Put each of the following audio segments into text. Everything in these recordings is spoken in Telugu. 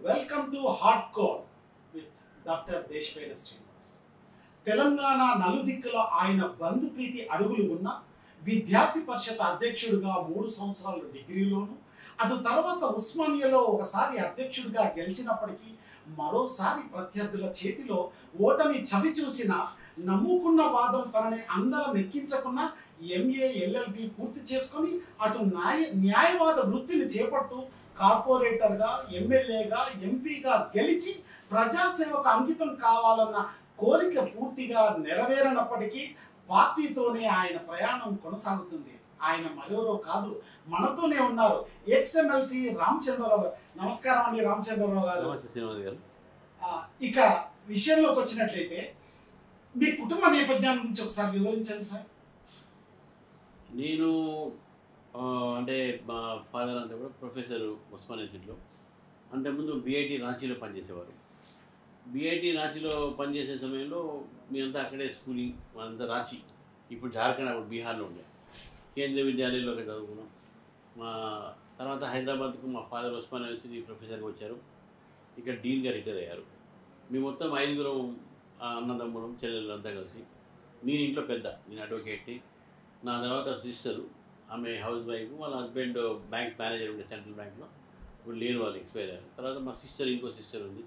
Welcome to hard core with doctor Deshapati Srinivas. Telangana నలుదిక్కులో ఆయన బంధుప్రీతి అడుగులు ఉన్న విద్యార్థి పరిషత్ అధ్యక్షుడిగా 3 సంవత్సరాలు డిగ్రీలోను, అటు తర్వాత ఉస్మానియాలో ఒకసారి అధ్యక్షుడిగా గెలిచినప్పటికీ మరోసారి ప్రత్యర్థుల చేతిలో ఓటమి చవి చూసిన నమ్ముకున్న వాదం తనని అందరం ఎక్కించకున్న ఎంఏ ఎల్ఎల్బి పూర్తి చేసుకొని అటు న్యాయవాద వృత్తిని చేపడుతూ కార్పొరేటర్గా, ఎమ్మెల్యేగా, ఎంపీగా గెలిచి ప్రజాసేవకు అంకితం కావాలన్న కోరిక పూర్తిగా నెరవేరనప్పటికీ పార్టీతోనే ఆయన ప్రయాణం కొనసాగుతుంది. ఆయన మరెవరో కాదు, మనతోనే ఉన్నారు ఎక్స్ఎమ్మెల్సీ రామచంద్రరావు గారు. నమస్కారం అండి రామచంద్రరావు గారు. ఇక విషయంలోకి వచ్చినట్లయితే మీ కుటుంబ నేపథ్యాన్ని గురించి ఒకసారి వివరించండి సార్. నేను అంటే మా ఫాదర్ అంతా కూడా ప్రొఫెసర్ ఉస్మానియా యూనివర్సిటీలో, అంతకుముందు బిఐటి రాంచీలో పనిచేసేవారు. బిఐటి రాంచీలో పనిచేసే సమయంలో మేమంతా అక్కడే స్కూలింగ్, అంతా రాంచీ, ఇప్పుడు జార్ఖండ్, అప్పుడు బీహార్లో ఉండే కేంద్రీయ విద్యాలయంలో అక్కడ చదువుకున్నాం. మా తర్వాత హైదరాబాద్కు మా ఫాదర్ ఉస్మానియా యూనివర్సిటీ ప్రొఫెసర్గా వచ్చారు, ఇక్కడ డీన్గా రిటైర్ అయ్యారు. మేము మొత్తం 5 అన్నదమ్ములం, చెల్లెళ్ళు అంతా కలిసి. నేను ఇంట్లో పెద్ద, నేను అడ్వకేట్ని. నా తర్వాత సిస్టరు, ఆమె హౌస్ వైఫ్, వాళ్ళ హస్బెండ్ బ్యాంక్ మేనేజర్ ఉండే సెంట్రల్ బ్యాంక్లో, ఇప్పుడు లేని వాళ్ళు ఎక్స్పైర్ అయ్యారు. తర్వాత మా సిస్టర్, ఇంకో సిస్టర్ ఉంది,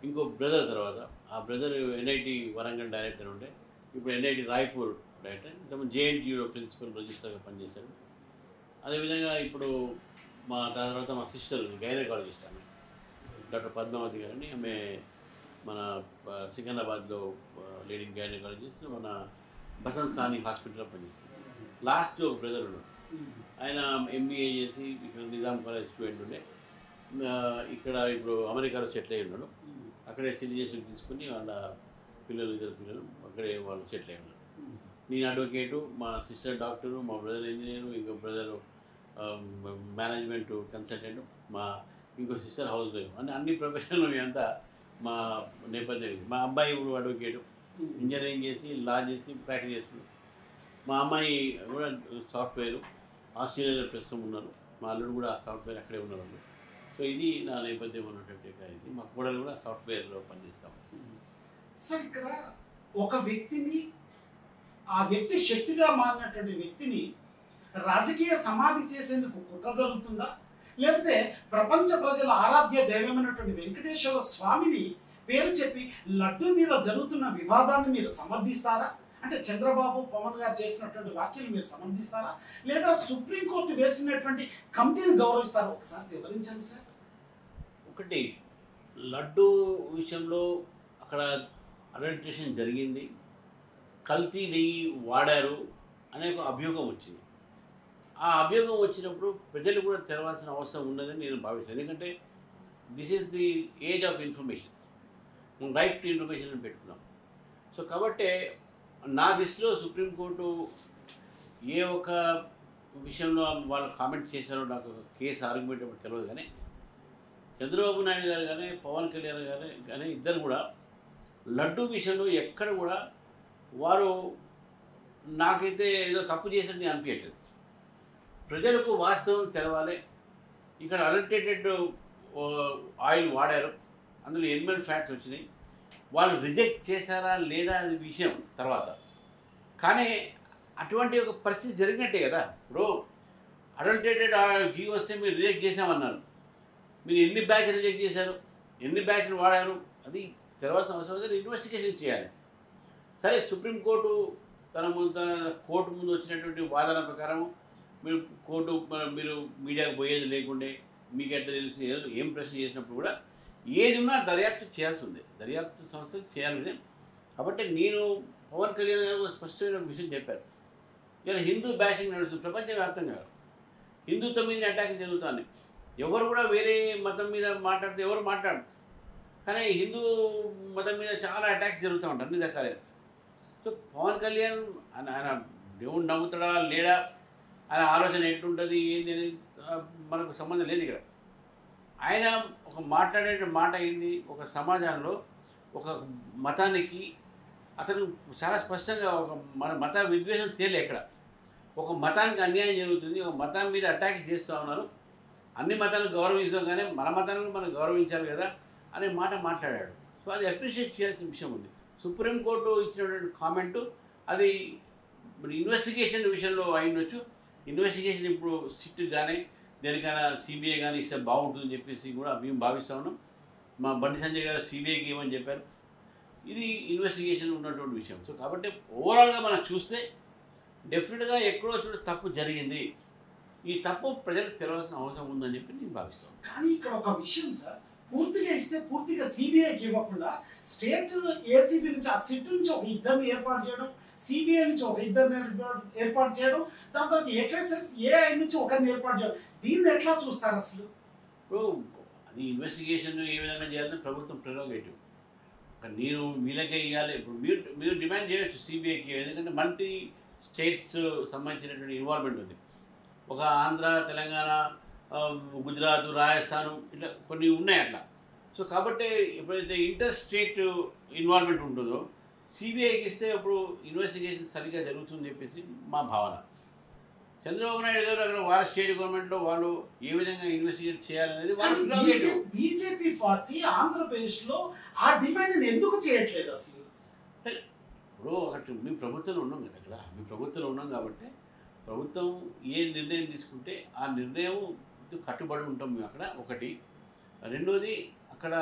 ఇంకో బ్రదర్. తర్వాత ఆ బ్రదర్ ఎన్ఐటి వరంగల్ డైరెక్టర్ ఉండే, ఇప్పుడు ఎన్ఐటి రాయ్పూర్ డైరెక్టర్. ఇంతకుముందు జేఎన్టీయూలో ప్రిన్సిపల్ రిజిస్టర్గా పనిచేశారు. అదేవిధంగా ఇప్పుడు మా తర్వాత మా సిస్టర్ ఉంది, గైనకాలజిస్ట్, ఆమె డాక్టర్ పద్మావతి గారని. ఆమె మన సికింద్రాబాద్లో లీడింగ్ గైనకాలజిస్ట్, మన బసంత్ సాని హాస్పిటల్లో పనిచేస్తారు. లాస్ట్ ఒక బ్రదర్ ఉన్నాడు, ఆయన ఎంబీఏ చేసి ఇక్కడ నిజాం కాలేజ్ స్టూడెంట్ ఉండే, ఇక్కడ ఇప్పుడు అమెరికాలో సెటిల్ అయి ఉన్నాడు. అక్కడే సిటిజన్షిప్ తీసుకుని వాళ్ళ ఇద్దరు పిల్లలు అక్కడే వాళ్ళు సెటిల్ అయి ఉన్నారు. నేను అడ్వకేటు, మా సిస్టర్ డాక్టరు, మా బ్రదర్ ఇంజనీరు, ఇంకో బ్రదర్ మేనేజ్మెంట్ కన్సల్టెంట్, మా ఇంకో సిస్టర్ హౌస్ వైఫ్ అని అన్ని ప్రొఫెషన్లు అంతా మా నేపథ్యం. మా అబ్బాయి ఇప్పుడు అడ్వకేటు, ఇంజనీరింగ్ చేసి లా చేసి ప్రాక్టీస్ చేస్తున్నాడు. మా అమ్మాయి కూడా సాఫ్ట్వేర్, ఆస్ట్రేలియాలో ప్రస్తుతం ఉన్నారు. మా అల్లుడు కూడా సాఫ్ట్వేర్ అక్కడే ఉన్నారు. సో ఇది నా నేపథ్యం ఉన్నటువంటి ఇది. మా కూడలు కూడా సాఫ్ట్వేర్లో పనిచేస్తాం. సార్, ఇక్కడ ఒక వ్యక్తిని, ఆ వ్యక్తి శక్తిగా మారినటువంటి వ్యక్తిని రాజకీయ సమాధి చేసేందుకు కుట్ర జరుగుతుందా, లేకపోతే ప్రపంచ ప్రజల ఆరాధ్య దైవమైనటువంటి వెంకటేశ్వర స్వామిని పేరు చెప్పి లడ్డూ మీద జరుగుతున్న వివాదాన్ని మీరు సమర్థిస్తారా? అంటే చంద్రబాబు, పవన్ గారు చేసినటువంటి వ్యాఖ్యలు మీరు సమర్థిస్తారా, లేదా సుప్రీంకోర్టు వేసినటువంటి కమిటీని గౌరవిస్తారా? ఒకసారి వివరించండి సార్. ఒకటి, లడ్డూ విషయంలో అక్కడ అడల్ట్రేషన్ జరిగింది, కల్తీ నెయ్యి వాడారు అనే ఒక అభియోగం వచ్చింది. ఆ అభియోగం వచ్చినప్పుడు ప్రజలు కూడా తెలవాల్సిన అవసరం ఉన్నదని నేను భావిస్తాను. ఎందుకంటే this is the age of information, మనం రైట్ టు ఇన్ఫర్మేషన్ అని పెట్టుకున్నాం. సో కాబట్టి నా దృష్టిలో సుప్రీంకోర్టు ఏ ఒక విషయంలో వాళ్ళు కామెంట్ చేశారో నాకు కేసు ఆర్గ్యుమెంట్ అప్పుడు తెలియదు. కానీ చంద్రబాబు నాయుడు గారు కానీ పవన్ కళ్యాణ్ గారు కానీ ఇద్దరు కూడా లడ్డూ విషయంలో ఎక్కడ కూడా వారు నాకైతే ఏదో తప్పు చేసినట్టు అనిపించట్లేదు. ప్రజలకు వాస్తవం తెలవాలి. ఇక్కడ అడల్టరేటెడ్ ఆయిల్ వాడారు, అందులో ఎనిమల్ ఫ్యాట్స్ వచ్చినాయి, వాళ్ళు రిజెక్ట్ చేశారా లేదా అనే విషయం తర్వాత. కానీ అటువంటి ఒక పరిస్థితి జరిగినట్టే కదా. ఇప్పుడు అడల్టరేటెడ్ ఘీ వస్తే మీరు రిజెక్ట్ చేశామన్నారు, మీరు ఎన్ని బ్యాచ్లు రిజెక్ట్ చేశారు, ఎన్ని బ్యాచ్లు వాడారు, అది తెలవాల్సిన అవసరం ఉంది. ఇన్వెస్టిగేషన్ చేయాలి. సరే, సుప్రీంకోర్టు తన కోర్టు ముందు వచ్చినటువంటి వాదన ప్రకారం మీరు మీడియాకు పోయేది లేకుండే, మీకు ఎట్లా తెలిసి ఏం ప్రశ్న చేసినప్పుడు కూడా ఏది ఉన్నా దర్యాప్తు చేయాల్సి ఉంది, దర్యాప్తు సంస్థలు చేయాలి. కాబట్టి నేను పవన్ కళ్యాణ్ గారు స్పష్టమైన విషయం చెప్పారు. ఇలా హిందూ బ్యాషింగ్ నడుస్తుంది ప్రపంచవ్యాప్తంగా, హిందుత్వం మీద అటాక్ జరుగుతుంది. ఎవరు కూడా వేరే మతం మీద మాట్లాడితే ఎవరు మాట్లాడరు, కానీ హిందూ మతం మీద చాలా అటాక్స్ జరుగుతూ ఉంటాయి అన్ని రకాలైన. సో పవన్ కళ్యాణ్ ఆయన దేవుడు నమ్ముతాడా లేడా, ఆయన ఆలోచన ఎట్లుంటుంది ఏంది అనేది మనకు సంబంధం లేదు. ఇక్కడ ఆయన ఒక మాట్లాడే మాట ఏంది, ఒక సమాజంలో ఒక మతానికి అతను చాలా స్పష్టంగా ఒక మన మత విద్వేషం తేలే. ఎక్కడ ఒక మతానికి అన్యాయం జరుగుతుంది, ఒక మతం మీద అటాక్స్ చేస్తూ ఉన్నారు, అన్ని మతాలను గౌరవిస్తాం కానీ మన మతాలను మనం గౌరవించాలి కదా అనే మాట మాట్లాడాడు. సో అది అప్రిషియేట్ చేయాల్సిన విషయం ఉంది. సుప్రీంకోర్టు ఇచ్చినటువంటి కామెంటు అది ఇన్వెస్టిగేషన్ విషయంలో అయినొచ్చు. ఇన్వెస్టిగేషన్ ఇప్పుడు సిట్ కానీ దేనికైనా సిబిఐ కానీ ఇస్తే బాగుంటుందని చెప్పేసి కూడా మేము భావిస్తూ ఉన్నాం. మా బండి సంజయ్ గారు సిబిఐకి ఏమని చెప్పారు. ఇది ఇన్వెస్టిగేషన్ ఉన్నటువంటి విషయం. సో కాబట్టి ఓవరాల్గా మనం చూస్తే డెఫినెట్గా ఎక్కడో చోట తప్పు జరిగింది. ఈ తప్పు ప్రజలకు తెలవాల్సిన అవసరం ఉందని చెప్పి నేను భావిస్తాను. కానీ ఇక్కడ ఒక విషయం సార్, పూర్తిగా ఇస్తే పూర్తిగా సిబిఐకి ఇవ్వకుండా స్టేట్ ఏసీబీ నుంచి ఆ సిట్ నుంచి ఒక ఇద్దరిని ఏర్పాటు చేయడం, సిబిఐ నుంచి ఒక ఇద్దరిని ఏర్పాటు చేయడం, దాని తర్వాత ఎఫ్ఎస్ఎస్ ఏఐ నుంచి ఒకరిని ఏర్పాటు చేయడం, దీన్ని ఎట్లా చూస్తారు అసలు? ఇప్పుడు అది ఇన్వెస్టిగేషన్ ఏ విధంగా చేయాలని ప్రభుత్వం ప్రెరోగేటివ్. నేను వీళ్ళకే ఇవ్వాలి. ఇప్పుడు మీరు డిమాండ్ చేయొచ్చు సిబిఐకి, ఎందుకంటే మల్టీ స్టేట్స్ సంబంధించినటువంటి ఇన్వాల్వ్మెంట్ ఉంది. ఒక ఆంధ్ర, తెలంగాణ, గుజరాత్, రాజస్థాన్ ఇట్లా కొన్ని ఉన్నాయి అట్లా. సో కాబట్టి ఎప్పుడైతే ఇంటర్ స్టేట్ ఇన్వాల్వ్మెంట్ ఉంటుందో సిబిఐకి ఇస్తే అప్పుడు ఇన్వెస్టిగేషన్ సరిగ్గా జరుగుతుందని చెప్పేసి మా భావన. చంద్రబాబు నాయుడు గారు అక్కడ వాళ్ళ స్టేట్ గవర్నమెంట్లో వాళ్ళు ఏ విధంగా ఇన్వెస్టిగేట్ చేయాలనేది వాళ్ళు బీజేపీ పార్టీ ఆంధ్రప్రదేశ్లో ఆ డిమాండ్ ఎందుకు చేయట్లేదు అసలు? ఇప్పుడు ఒకటి మేము ప్రభుత్వంలో ఉన్నాం కదా, అక్కడ మేము ప్రభుత్వంలో ఉన్నాం కాబట్టి ప్రభుత్వం ఏ నిర్ణయం తీసుకుంటే ఆ నిర్ణయం కట్టుబడి ఉంటాం మేము అక్కడ. ఒకటి. రెండోది, అక్కడ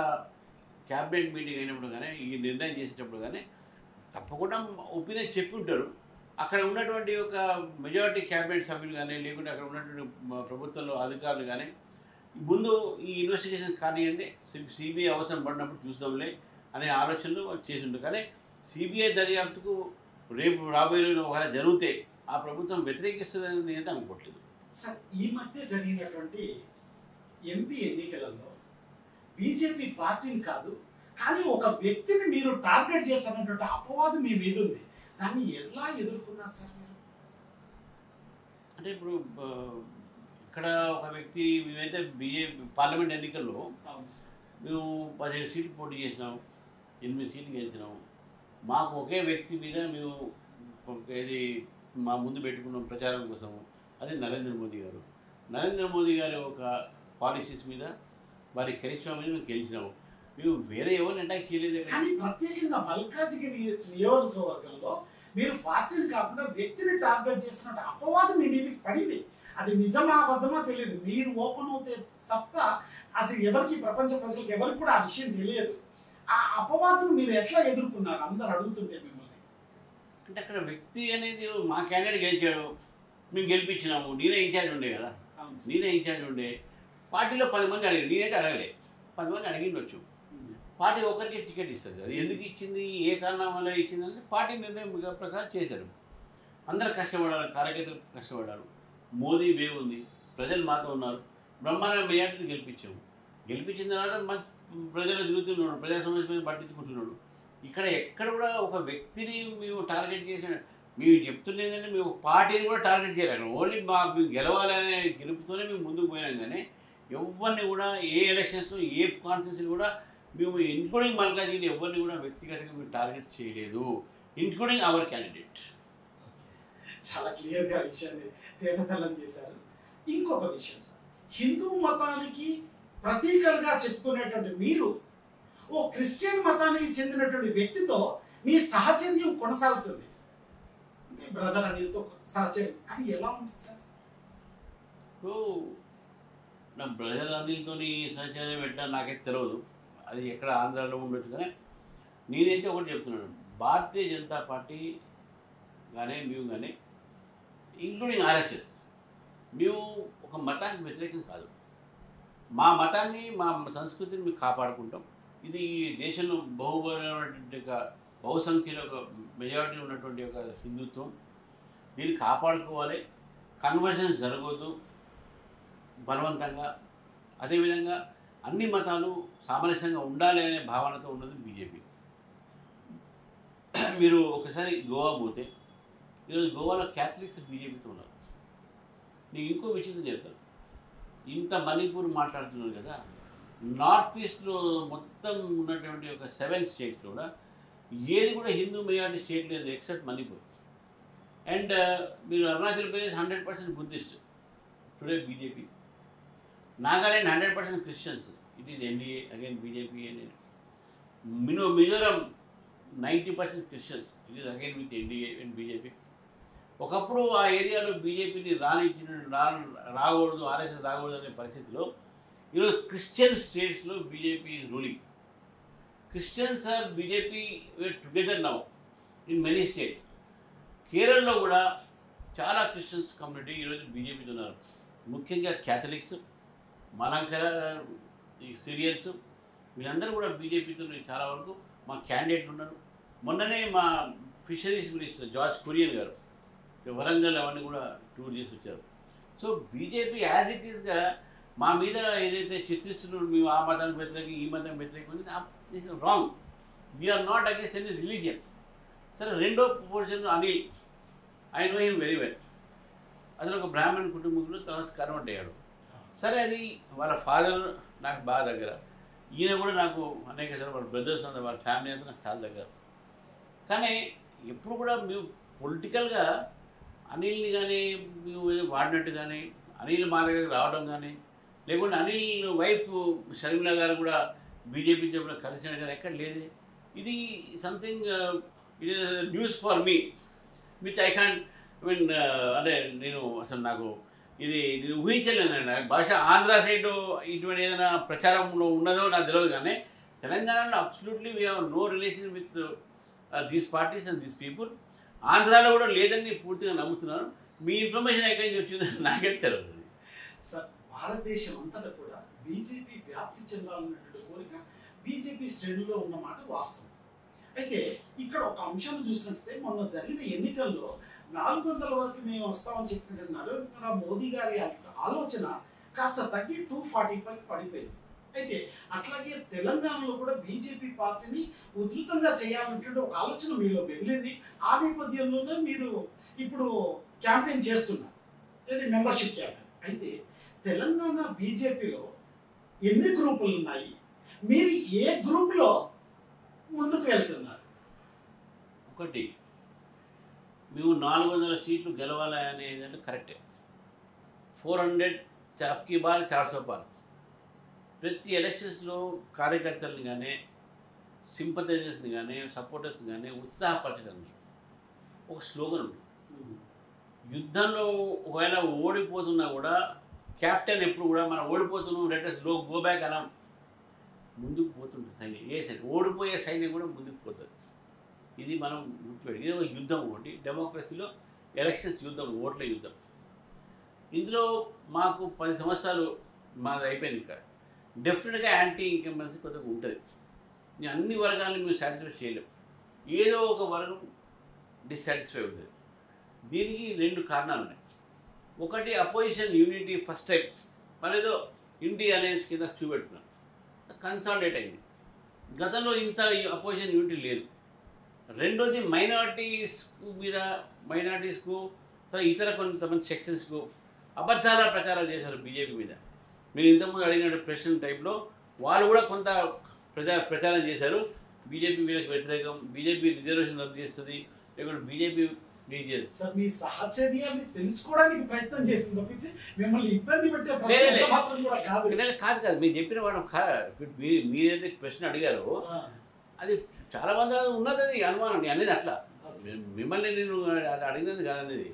క్యాబినెట్ మీటింగ్ అయినప్పుడు కానీ ఈ నిర్ణయం చేసేటప్పుడు కానీ తప్పకుండా ఒపీనియన్ చెప్పి ఉంటారు. అక్కడ ఉన్నటువంటి ఒక మెజారిటీ క్యాబినెట్ సభ్యులు కానీ లేకుంటే అక్కడ ఉన్నటువంటి ప్రభుత్వంలో అధికారులు కానీ ముందు ఈ ఇన్వెస్టిగేషన్ కానివ్వండి, సిబిఐ అవసరం పడినప్పుడు చూద్దాంలే అనే ఆలోచనలు చేసి ఉంటారు. కానీ సిబిఐ దర్యాప్తుకు రేపు రాబోయే రోజులు ఒకవేళ జరిగితే ఆ ప్రభుత్వం వ్యతిరేకిస్తుందని నేను అనుకోవట్లేదు. సార్, ఈ మధ్య జరిగినటువంటి ఎంపీ ఎన్నికలలో బీజేపీ పార్టీని కాదు కానీ ఒక వ్యక్తిని మీరు టార్గెట్ చేశారన్నటువంటి అపవాదం మీ మీద ఉంది. దాన్ని ఎలా ఎదుర్కొన్నారు సార్ మీరు? అంటే ఇప్పుడు ఇక్కడ ఒక వ్యక్తి, మేమైతే బీజేపీ పార్లమెంట్ ఎన్నికల్లో మేము 17 సీట్లు పోటీ చేసినాము, 8 సీట్లు గెలిచినాము. మాకు ఒకే వ్యక్తి మీద మేము ఇది మా ముందు పెట్టుకున్నాం ప్రచారం కోసము. అది నరేంద్ర మోదీ గారు. నరేంద్ర మోదీ గారి ఒక పాలసీస్ మీద, వారి కరిష్మా మీద మేము గెలిచినాము. మేము వేరే ఎవరిని అటాక్ చేయలేదు. కానీ ప్రత్యేకంగా మల్కాజిగిరి నియోజకవర్గంలో మీరు పార్టీని కాకుండా వ్యక్తిని టార్గెట్ చేసినట్టు అపవాదం మీ మీదకి పడింది. అది నిజమా అబద్ధమా తెలియదు. మీరు ఓపెన్ అవుతే తప్ప అసలు ఎవరికి, ప్రపంచ ప్రజలకు ఎవరికి కూడా ఆ విషయం తెలియదు. ఆ అపవాదం మీరు ఎట్లా ఎదుర్కొన్నారు అందరు అడుగుతుంటే మిమ్మల్ని? అంటే అక్కడ వ్యక్తి అనేది మా క్యాండిడేట్ గెలిచాడు, మేము గెలిపించినాము. నేనే ఇన్ఛార్జ్ ఉండే కదా, నేనే ఇన్ఛార్జ్ ఉండే. పార్టీలో 10 మంది అడిగారు, నేనైతే అడగలే. 10 మంది అడిగిండొచ్చు. పార్టీ ఒకరికి టికెట్ ఇస్తుంది. అది ఎందుకు ఇచ్చింది, ఏ కారణం వల్ల ఇచ్చింది అంటే పార్టీ నిర్ణయం ప్రకారం చేశారు. అందరు కష్టపడారు, కార్యకర్తలు కష్టపడ్డారు. మోదీ వేవ్ ఉంది, ప్రజలు మాతో ఉన్నారు. బ్రహ్మాండ మెజార్టీని గెలిపించాము. గెలిపించిన తర్వాత ప్రజలు తిరుగుతున్నాడు, ప్రజా సమస్య మీద పట్టించుకుంటున్నాడు. ఇక్కడ ఎక్కడ కూడా ఒక వ్యక్తిని మేము టార్గెట్ చేసిన, మేము చెప్తుండేదంటే మేము పార్టీని కూడా టార్గెట్ చేయలేము. ఓన్లీ మేము గెలవాలనే గెలుపుతోనే మేము ముందుకు పోయినాం. కానీ ఎవరిని కూడా ఏ ఎలక్షన్స్లో ఏ కాన్ఫరెన్స్ని కూడా మేము ఇన్క్లూడింగ్ మల్కాజిగిరి ఎవరిని కూడా వ్యక్తిగతంగా మేము టార్గెట్ చేయలేదు, ఇన్క్లూడింగ్ అవర్ క్యాండిడేట్. చాలా క్లియర్గా విషయాన్ని తేటతెల్లం చేశారు. ఇంకొక విషయం సార్, హిందూ మతానికి ప్రతీకలుగా చెప్పుకునేటువంటి మీరు ఓ క్రిస్టియన్ మతానికి చెందినటువంటి వ్యక్తితో మీ సహచర్యం కొనసాగుతుంది, అంటే బ్రదర్ అనిల్తో సహచర్యం, అది ఎలా ఉంటుంది సార్? ఇప్పుడు నా బ్రదర్ అనిల్తో సహచర్యం ఎట్లా నాకైతే తెలియదు. అది ఎక్కడ ఆంధ్రాలో ఉండొచ్చు. కానీ నేనైతే ఒకటి చెప్తున్నాను, భారతీయ జనతా పార్టీ కానీ మేము కానీ ఇంక్లూడింగ్ ఆర్ఎస్ఎస్ మేము ఒక మతానికి వ్యతిరేకం కాదు. మా మతాన్ని, మా సంస్కృతిని మేము కాపాడుకుంటాం. ఇది దేశంలో బహుబలమైనటువంటి ఒక బహుసంఖ్యలో ఒక మెజారిటీ ఉన్నటువంటి ఒక హిందుత్వం, దీన్ని కాపాడుకోవాలి. కన్వర్జన్స్ జరగవద్దు బలవంతంగా. అదేవిధంగా అన్ని మతాలు సామరస్యంగా ఉండాలి అనే భావనతో ఉన్నది బీజేపీ. మీరు ఒకసారి గోవా పోతే ఈరోజు గోవాలో క్యాథలిక్స్ బీజేపీతో ఉన్నారు. నీకు ఇంకో విచిత్రం చెప్తాను, ఇంత మణిపూర్ మాట్లాడుతున్నారు కదా, నార్త్ ఈస్ట్లో మొత్తం ఉన్నటువంటి ఒక 7 స్టేట్స్లో కూడా ఏది కూడా హిందూ మెజారిటీ స్టేట్ లేదు ఎక్సెప్ట్ మణిపూర్. అండ్ మీరు Arunachal Pradesh 100% Buddhist, today BJP. Nagaland 100% Christians. It is NDA again BJP. Mizoram 90% Christians. It is again with NDA and BJP. ఒకప్పుడు ఆ ఏరియాలో బీజేపీని రాకూడదు, ఆర్ఎస్ఎస్ రాకూడదు అనే పరిస్థితిలో ఈరోజు క్రిస్టియన్ స్టేట్స్లో BJP is ruling. Christians are BJP were together now in many states. కేరళలో కూడా చాలా క్రిస్టియన్స్ కమ్యూనిటీ ఈరోజు బీజేపీతో ఉన్నారు. ముఖ్యంగా క్యాథలిక్స్, మలంకర, ఈ సిరియన్స్, వీళ్ళందరూ కూడా బీజేపీతో చాలా వరకు మా క్యాండిడేట్లు ఉన్నారు. మొన్ననే మా ఫిషరీస్ మినిస్టర్ జార్జ్ కురియన్ గారు వరంగల్ అవన్నీ కూడా టూర్ చేసి వచ్చారు. సో బీజేపీ యాజ్ ఇట్ ఈస్గా మా మీద ఏదైతే చిత్రిస్తున్నారు, మేము ఆ మతానికి వ్యతిరేకం, ఈ మతం వ్యతిరేకం, wrong. We are not against any religion. సరే, రెండో portion Anil, I know him very well. అతను ఒక బ్రాహ్మణ్ కుటుంబంలో తర్వాత కన్వర్ట్ అయ్యాడు. సరే, అది వాళ్ళ ఫాదర్ నాకు బాగా దగ్గర, ఈయన కూడా నాకు అనేక సార్లు వాళ్ళ బ్రదర్స్ అంతా, వాళ్ళ ఫ్యామిలీ అంతా నాకు చాలా దగ్గర. కానీ ఎప్పుడు కూడా మేము పొలిటికల్గా అనిల్ని కానీ మేము వాడినట్టు కానీ, అనిల్ మా దగ్గరికి రావడం కానీ, లేకుంటే అనిల్ వైఫ్ షర్మిల గారు కూడా బీజేపీ చెప్పిన కలిసినట్టు కానీ ఎక్కడ లేదు. ఇది something it is news for me which I can mean. అంటే నేను అసలు నాకు ఇది ఊహించలేను. బహుశా ఆంధ్ర సైడ్ ఇటువంటి ఏదైనా ప్రచారంలో ఉన్నదో నాకు తెలియదు. కానీ తెలంగాణలో absolutely we have no relation with these parties and these people. ఆంధ్రాలో కూడా లేదని పూర్తిగా నమ్ముతున్నాను. మీ ఇన్ఫర్మేషన్ ఎక్కడి నుంచి వచ్చిందో నాకైతే తెలియదు. సార్, భారతదేశం అంతటా కూడా బీజేపీ వ్యాప్తి చెందాలన్నటువంటి కోరిక బీజేపీ శ్రేణుల్లో ఉన్నమాట వాస్తవం. అయితే ఇక్కడ ఒక అంశాన్ని చూసినట్లయితే మొన్న జరిగిన ఎన్నికల్లో 400 వరకు మేము వస్తామని చెప్పిన నరేంద్ర మోదీ గారి ఆలోచన కాస్త తగ్గి 245 పడిపోయింది. అయితే అట్లాగే తెలంగాణలో కూడా బీజేపీ పార్టీని ఉధృతంగా చేయాలంటే ఒక ఆలోచన మీలో మిగిలింది. ఆ నేపథ్యంలోనే మీరు ఇప్పుడు క్యాంపెయిన్ చేస్తున్నారు, ఇది మెంబర్షిప్ క్యాంపెయిన్. అయితే తెలంగాణ బీజేపీలో ఎన్ని గ్రూపులు ఉన్నాయి? మీరు ఏ గ్రూప్లో ముందుకు వెళ్తున్నారు? ఒకటి, మేము 400 సీట్లు గెలవాలి అనేది కరెక్టే. 400 చాప్కి బార్ 400 పార్. ప్రతి ఎలక్షన్స్లో కార్యకర్తలను కానీ, సింపథైజర్స్ని కానీ, సపోర్టర్స్ని కానీ ఉత్సాహపరచడానికి ఒక స్లోగన్ ఉంది. యుద్ధంలో ఒకవేళ ఓడిపోతున్నా కూడా క్యాప్టెన్ ఎప్పుడు కూడా మనం ఓడిపోతున్నాం లెటర్స్ గో బ్యాక్ అలా ముందుకు పోతుంటుంది సైన్యం. ఏ సైన్యం ఓడిపోయే సైన్యం కూడా ముందుకు పోతుంది. ఇది మనం గుర్తుపెట్టి, ఇది ఒక యుద్ధం. ఒకటి డెమోక్రసీలో ఎలక్షన్స్ యుద్ధం, ఓట్ల యుద్ధం. ఇందులో మాకు 10 సంవత్సరాలు మాది అయిపోయింది. ఇంకా డెఫినెట్గా యాంటీ ఇన్కంబెన్సీ కొద్దిగా ఉంటుంది. అన్ని వర్గాలను మేము సాటిస్ఫై చేయలేము. ఏదో ఒక వర్గం డిస్సాటిస్ఫై ఉంటుంది. దీనికి 2 కారణాలు ఉన్నాయి. ఒకటి, అపోజిషన్ యూనిటీ ఫస్ట్ టైం మరేదో ఇండియా అలయన్స్ కింద చూపెట్టుకున్నాం, కన్సాలిడేట్ అయింది. గతంలో ఇంత అపోజిషన్ యూనిటీ లేదు. రెండోది, మైనారిటీస్కు ఇతర కొంతమంది సెక్షన్స్కు అబద్ధాల ప్రచారాలు చేశారు బీజేపీ మీద. మీరు ఇంతకుముందు అడిగిన ప్రశ్న టైప్లో వాళ్ళు కూడా కొంత ప్రచారం చేశారు. బీజేపీ వీళ్ళకి వ్యతిరేకం, బీజేపీ రిజర్వేషన్ రద్దు చేస్తుంది, లేకుంటే బీజేపీ సార్ మీ సహచర్యాన్ని తెలుసుకోవడానికి ప్రయత్నం చేస్తుంది తప్పించి మిమ్మల్ని ఇబ్బంది పెట్టే మాత్రం కూడా కాదు. కాదు మీరు చెప్పిన వాడు మీరైతే ప్రశ్న అడిగారు అది చాలా మంది ఉన్నది, అది అనుమానం. నేను అనేది అట్లా మిమ్మల్ని నేను అడిగినది కాదనేది.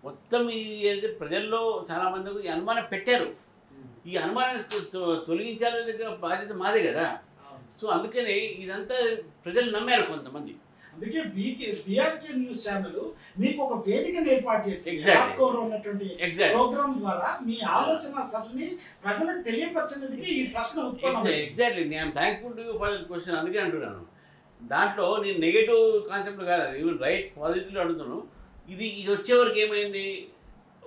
మొత్తం ఇది అంటే ప్రజల్లో చాలామందికి ఈ అనుమానం పెట్టారు. ఈ అనుమానాన్ని తొలగించాలనే బాధ్యత మాదే కదా. సో అందుకని ఇదంతా ప్రజలు నమ్మారు కొంతమంది. అందుకే బీఆర్కే న్యూస్ ఛానల్ మీకు ఒక వేదికను ఏర్పాటు చేసి ఉన్నటువంటి ప్రోగ్రామ్ ద్వారా మీ ఆలోచన సరళిని ప్రజలకు తెలియపరచినందుకే ఈ ప్రశ్న ఉత్పన్నం. ఎగ్జాక్ట్లీ, నేను thankful to you for the question. అందుకే అంటున్నాను. దాంట్లో నేను నెగటివ్ కాన్సెప్ట్ కాదు, ఈవెన్ రైట్ పాజిటివ్లో అడుగుతున్నాను. ఇది వచ్చేవరకు ఏమైంది,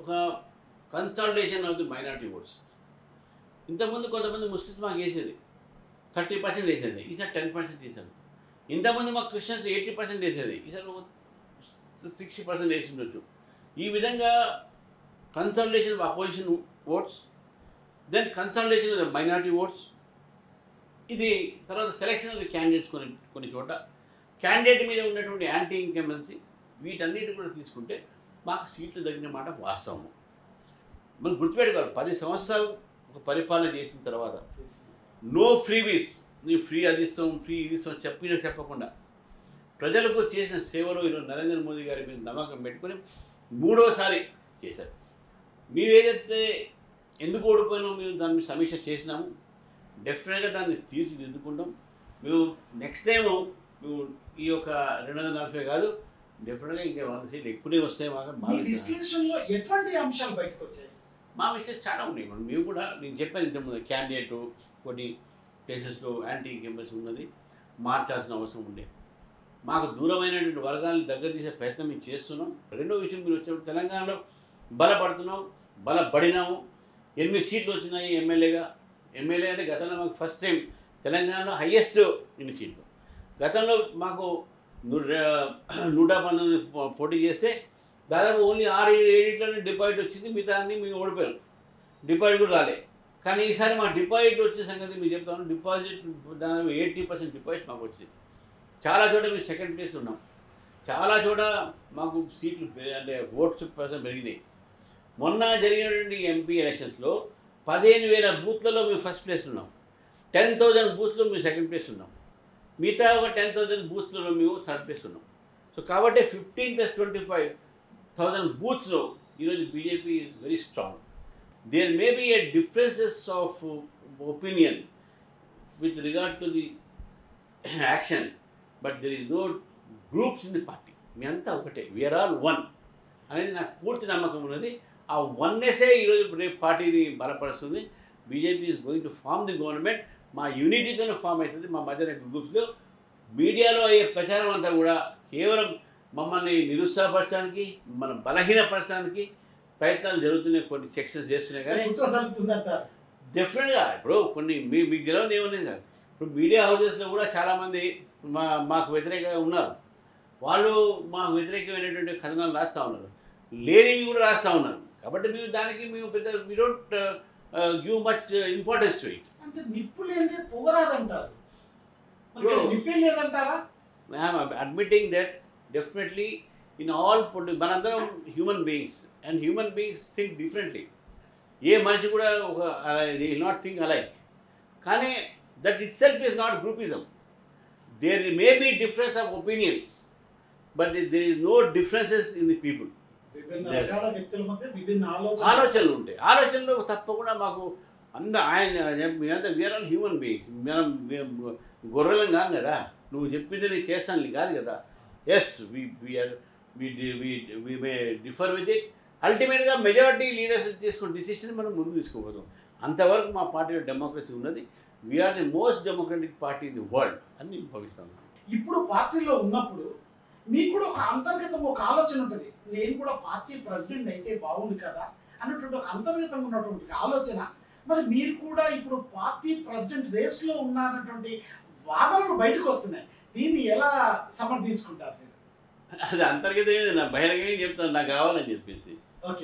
ఒక consolidation of the minority votes. ఇంతకుముందు కొంతమంది ముస్లిమ్స్ మాకు వేసేది 30% వేసేది, ఈసారి 10% వేసారు. ఇంతకుముందు మాకు క్రిస్టియన్స్ 80% వేసేది, ఈసారి 60% వేసి ఉండొచ్చు. ఈ విధంగా consolidation of opposition votes, then consolidation of the minority votes. ఇది తర్వాత సెలెక్షన్ ఆఫ్ ది క్యాండిడేట్స్ కొన్ని చోట క్యాండిడేట్ మీద ఉన్నటువంటి యాంటీ ఇన్కంబెన్సీ, వీటన్నిటి కూడా తీసుకుంటే మాకు సీట్లు తగిన మాట వాస్తవము. మనం గుర్తుపెట్టుకోవాలి, 10 సంవత్సరాలు ఒక పరిపాలన చేసిన తర్వాత చేసి నో ఫ్రీబీస్, నీ ఫ్రీ అది ఇస్తాం ఫ్రీ ఇది ఇస్తాం చెప్పకుండా ప్రజలకు చేసిన సేవలు ఈరోజు నరేంద్ర మోదీ గారి మీద నమ్మకం పెట్టుకొని మూడోసారి చేశారు. మేమేదైతే ఎందుకు ఓడిపోయినామో మేము దాని మీద సమీక్ష చేసినాము. డెఫినెట్గా దాన్ని తీర్చిదిద్దుకుంటాం. మేము నెక్స్ట్ టైము మేము ఈ యొక్క 240 కాదు, డెఫినెట్గా ఇంకా 100 సీట్లు ఎక్కువనే వస్తాయి. మీ విశ్లేషణలో ఎటువంటి అంశాలు బయటకు వచ్చాయి? మా విషయాలు చాలా ఉన్నాయి. మేము కూడా నేను చెప్పాను ఇంతకుముందు క్యాండిడేటు కొన్ని ప్లేసెస్లో యాంటీ ఇన్కంబెన్సీ ఉన్నది, మార్చాల్సిన అవసరం ఉండే. మాకు దూరమైనటువంటి వర్గాలను దగ్గర తీసే ప్రయత్నం మేము చేస్తున్నాం. రెండో విషయం మీరు వచ్చినప్పుడు తెలంగాణలో బలపడుతున్నాం, బలపడినాము. 8 సీట్లు వచ్చినాయి ఎమ్మెల్యే అంటే గతంలో మాకు ఫస్ట్ టైం తెలంగాణలో హయ్యెస్ట్ 8 సీట్లు. గతంలో మాకు 119 పోటీ చేస్తే దాదాపు ఓన్లీ 6-7 డిపాజిట్ వచ్చింది, మిగతా అన్ని మేము ఓడిపోయాం. డిపాజిట్ కూడా రాలే. కానీ ఈసారి మా డిపాజిట్ వచ్చే సంగతి మీకు చెప్తాను. డిపాజిట్ దాదాపు 80% డిపాజిట్ మాకు వచ్చింది. చాలా చోట మేము సెకండ్ ప్లేస్లో ఉన్నాం. చాలా చోట మాకు సీట్లు అంటే ఓట్స్ % పెరిగినాయి. మొన్న జరిగినటువంటి ఎంపీ ఎలక్షన్స్లో 15,000 బూత్లలో మేము ఫస్ట్ ప్లేస్ ఉన్నాం. 10,000 బూత్స్లో మేము సెకండ్ ప్లేస్ ఉన్నాం. మిగతా ఒక 10,000 బూత్స్లో మేము థర్డ్ ప్లేస్ ఉన్నాం. సో కాబట్టి 15 + 25,000 బూత్స్లో ఈరోజు BJP is very strong. There may be a differences of opinion with regard to the action, but there is no groups in the party. మీ అంతా ఒకటే, వీఆర్ ఆల్ వన్ అనేది నాకు పూర్తి నమ్మకం ఉన్నది. ఆ వన్నెస్సే ఈరోజు రేపు పార్టీని బలపరుస్తుంది. BJP is going to form the government. మా యూనిటీతోనే ఫామ్ అవుతుంది. మా మధ్యన గ్రూప్స్లో మీడియాలో అయ్యే ప్రచారం అంతా కూడా కేవలం మమ్మల్ని నిరుత్సాహపరచడానికి, మనం బలహీనపరచడానికి ప్రయత్నాలు జరుగుతున్నాయి. కొన్ని సెక్షన్స్ చేస్తున్నాయి. కానీ డెఫినెట్గా ఇప్పుడు కొన్ని మీకు తెలియదు ఏమన్నా కాదు. ఇప్పుడు మీడియా హౌసెస్లో కూడా చాలామంది మాకు వ్యతిరేకంగా ఉన్నారు. వాళ్ళు మాకు వ్యతిరేకమైనటువంటి కథనాలు రాస్తూ ఉన్నారు, లేనివి కూడా రాస్తూ ఉన్నారు. కాబట్టి మేము పెద్ద we don't give much importance to it. అంటే నిప్పు లేదే పొగరాదంటారు, నిప్పే లేదంటారా? I'm admitting that definitely in all మనందరం human beings and human beings think differently. ఏ మనిషి కూడా ఒక they will not think alike. కానీ that itself is not groupism. There may be difference of opinions, but there is no differences in the people. ఆలోచనలు ఉంటాయి. ఆలోచనలు తప్పకుండా మాకు మేమంతా వీఆర్ ఆల్ హ్యూమన్ బీయింగ్స్. మనం గొర్రెలం కాదు కదా. నువ్వు చెప్పింది నేను చేస్తాను కాదు కదా. Yes we may differ with it. అల్టిమేట్గా మెజారిటీ లీడర్స్ తీసుకున్న డిసిషన్ మనం ముందు తీసుకోబోతాం. అంతవరకు మా పార్టీలో డెమోక్రసీ ఉన్నది. We are the most democratic party in the world అని భావిస్తాను. ఇప్పుడు పార్టీలో ఉన్నప్పుడు మీకు కూడా ఒక అంతర్గతం ఒక ఆలోచన ఉంటుంది, నేను కూడా పార్టీ ప్రెసిడెంట్ అయితే బాగుంది కదా అన్నటువంటి ఒక అంతర్గతంగా ఉన్నటువంటి ఆలోచన. మరి మీరు కూడా ఇప్పుడు పార్టీ ప్రెసిడెంట్ రేస్లో ఉన్నారన్నటువంటి వాదనలు బయటకు వస్తున్నాయి. దీన్ని ఎలా సమర్థించుకుంటారు మీరు? అది అంతర్గతం నా బహిరంగంగా చెప్తాను, నాకు కావాలని చెప్పేసి.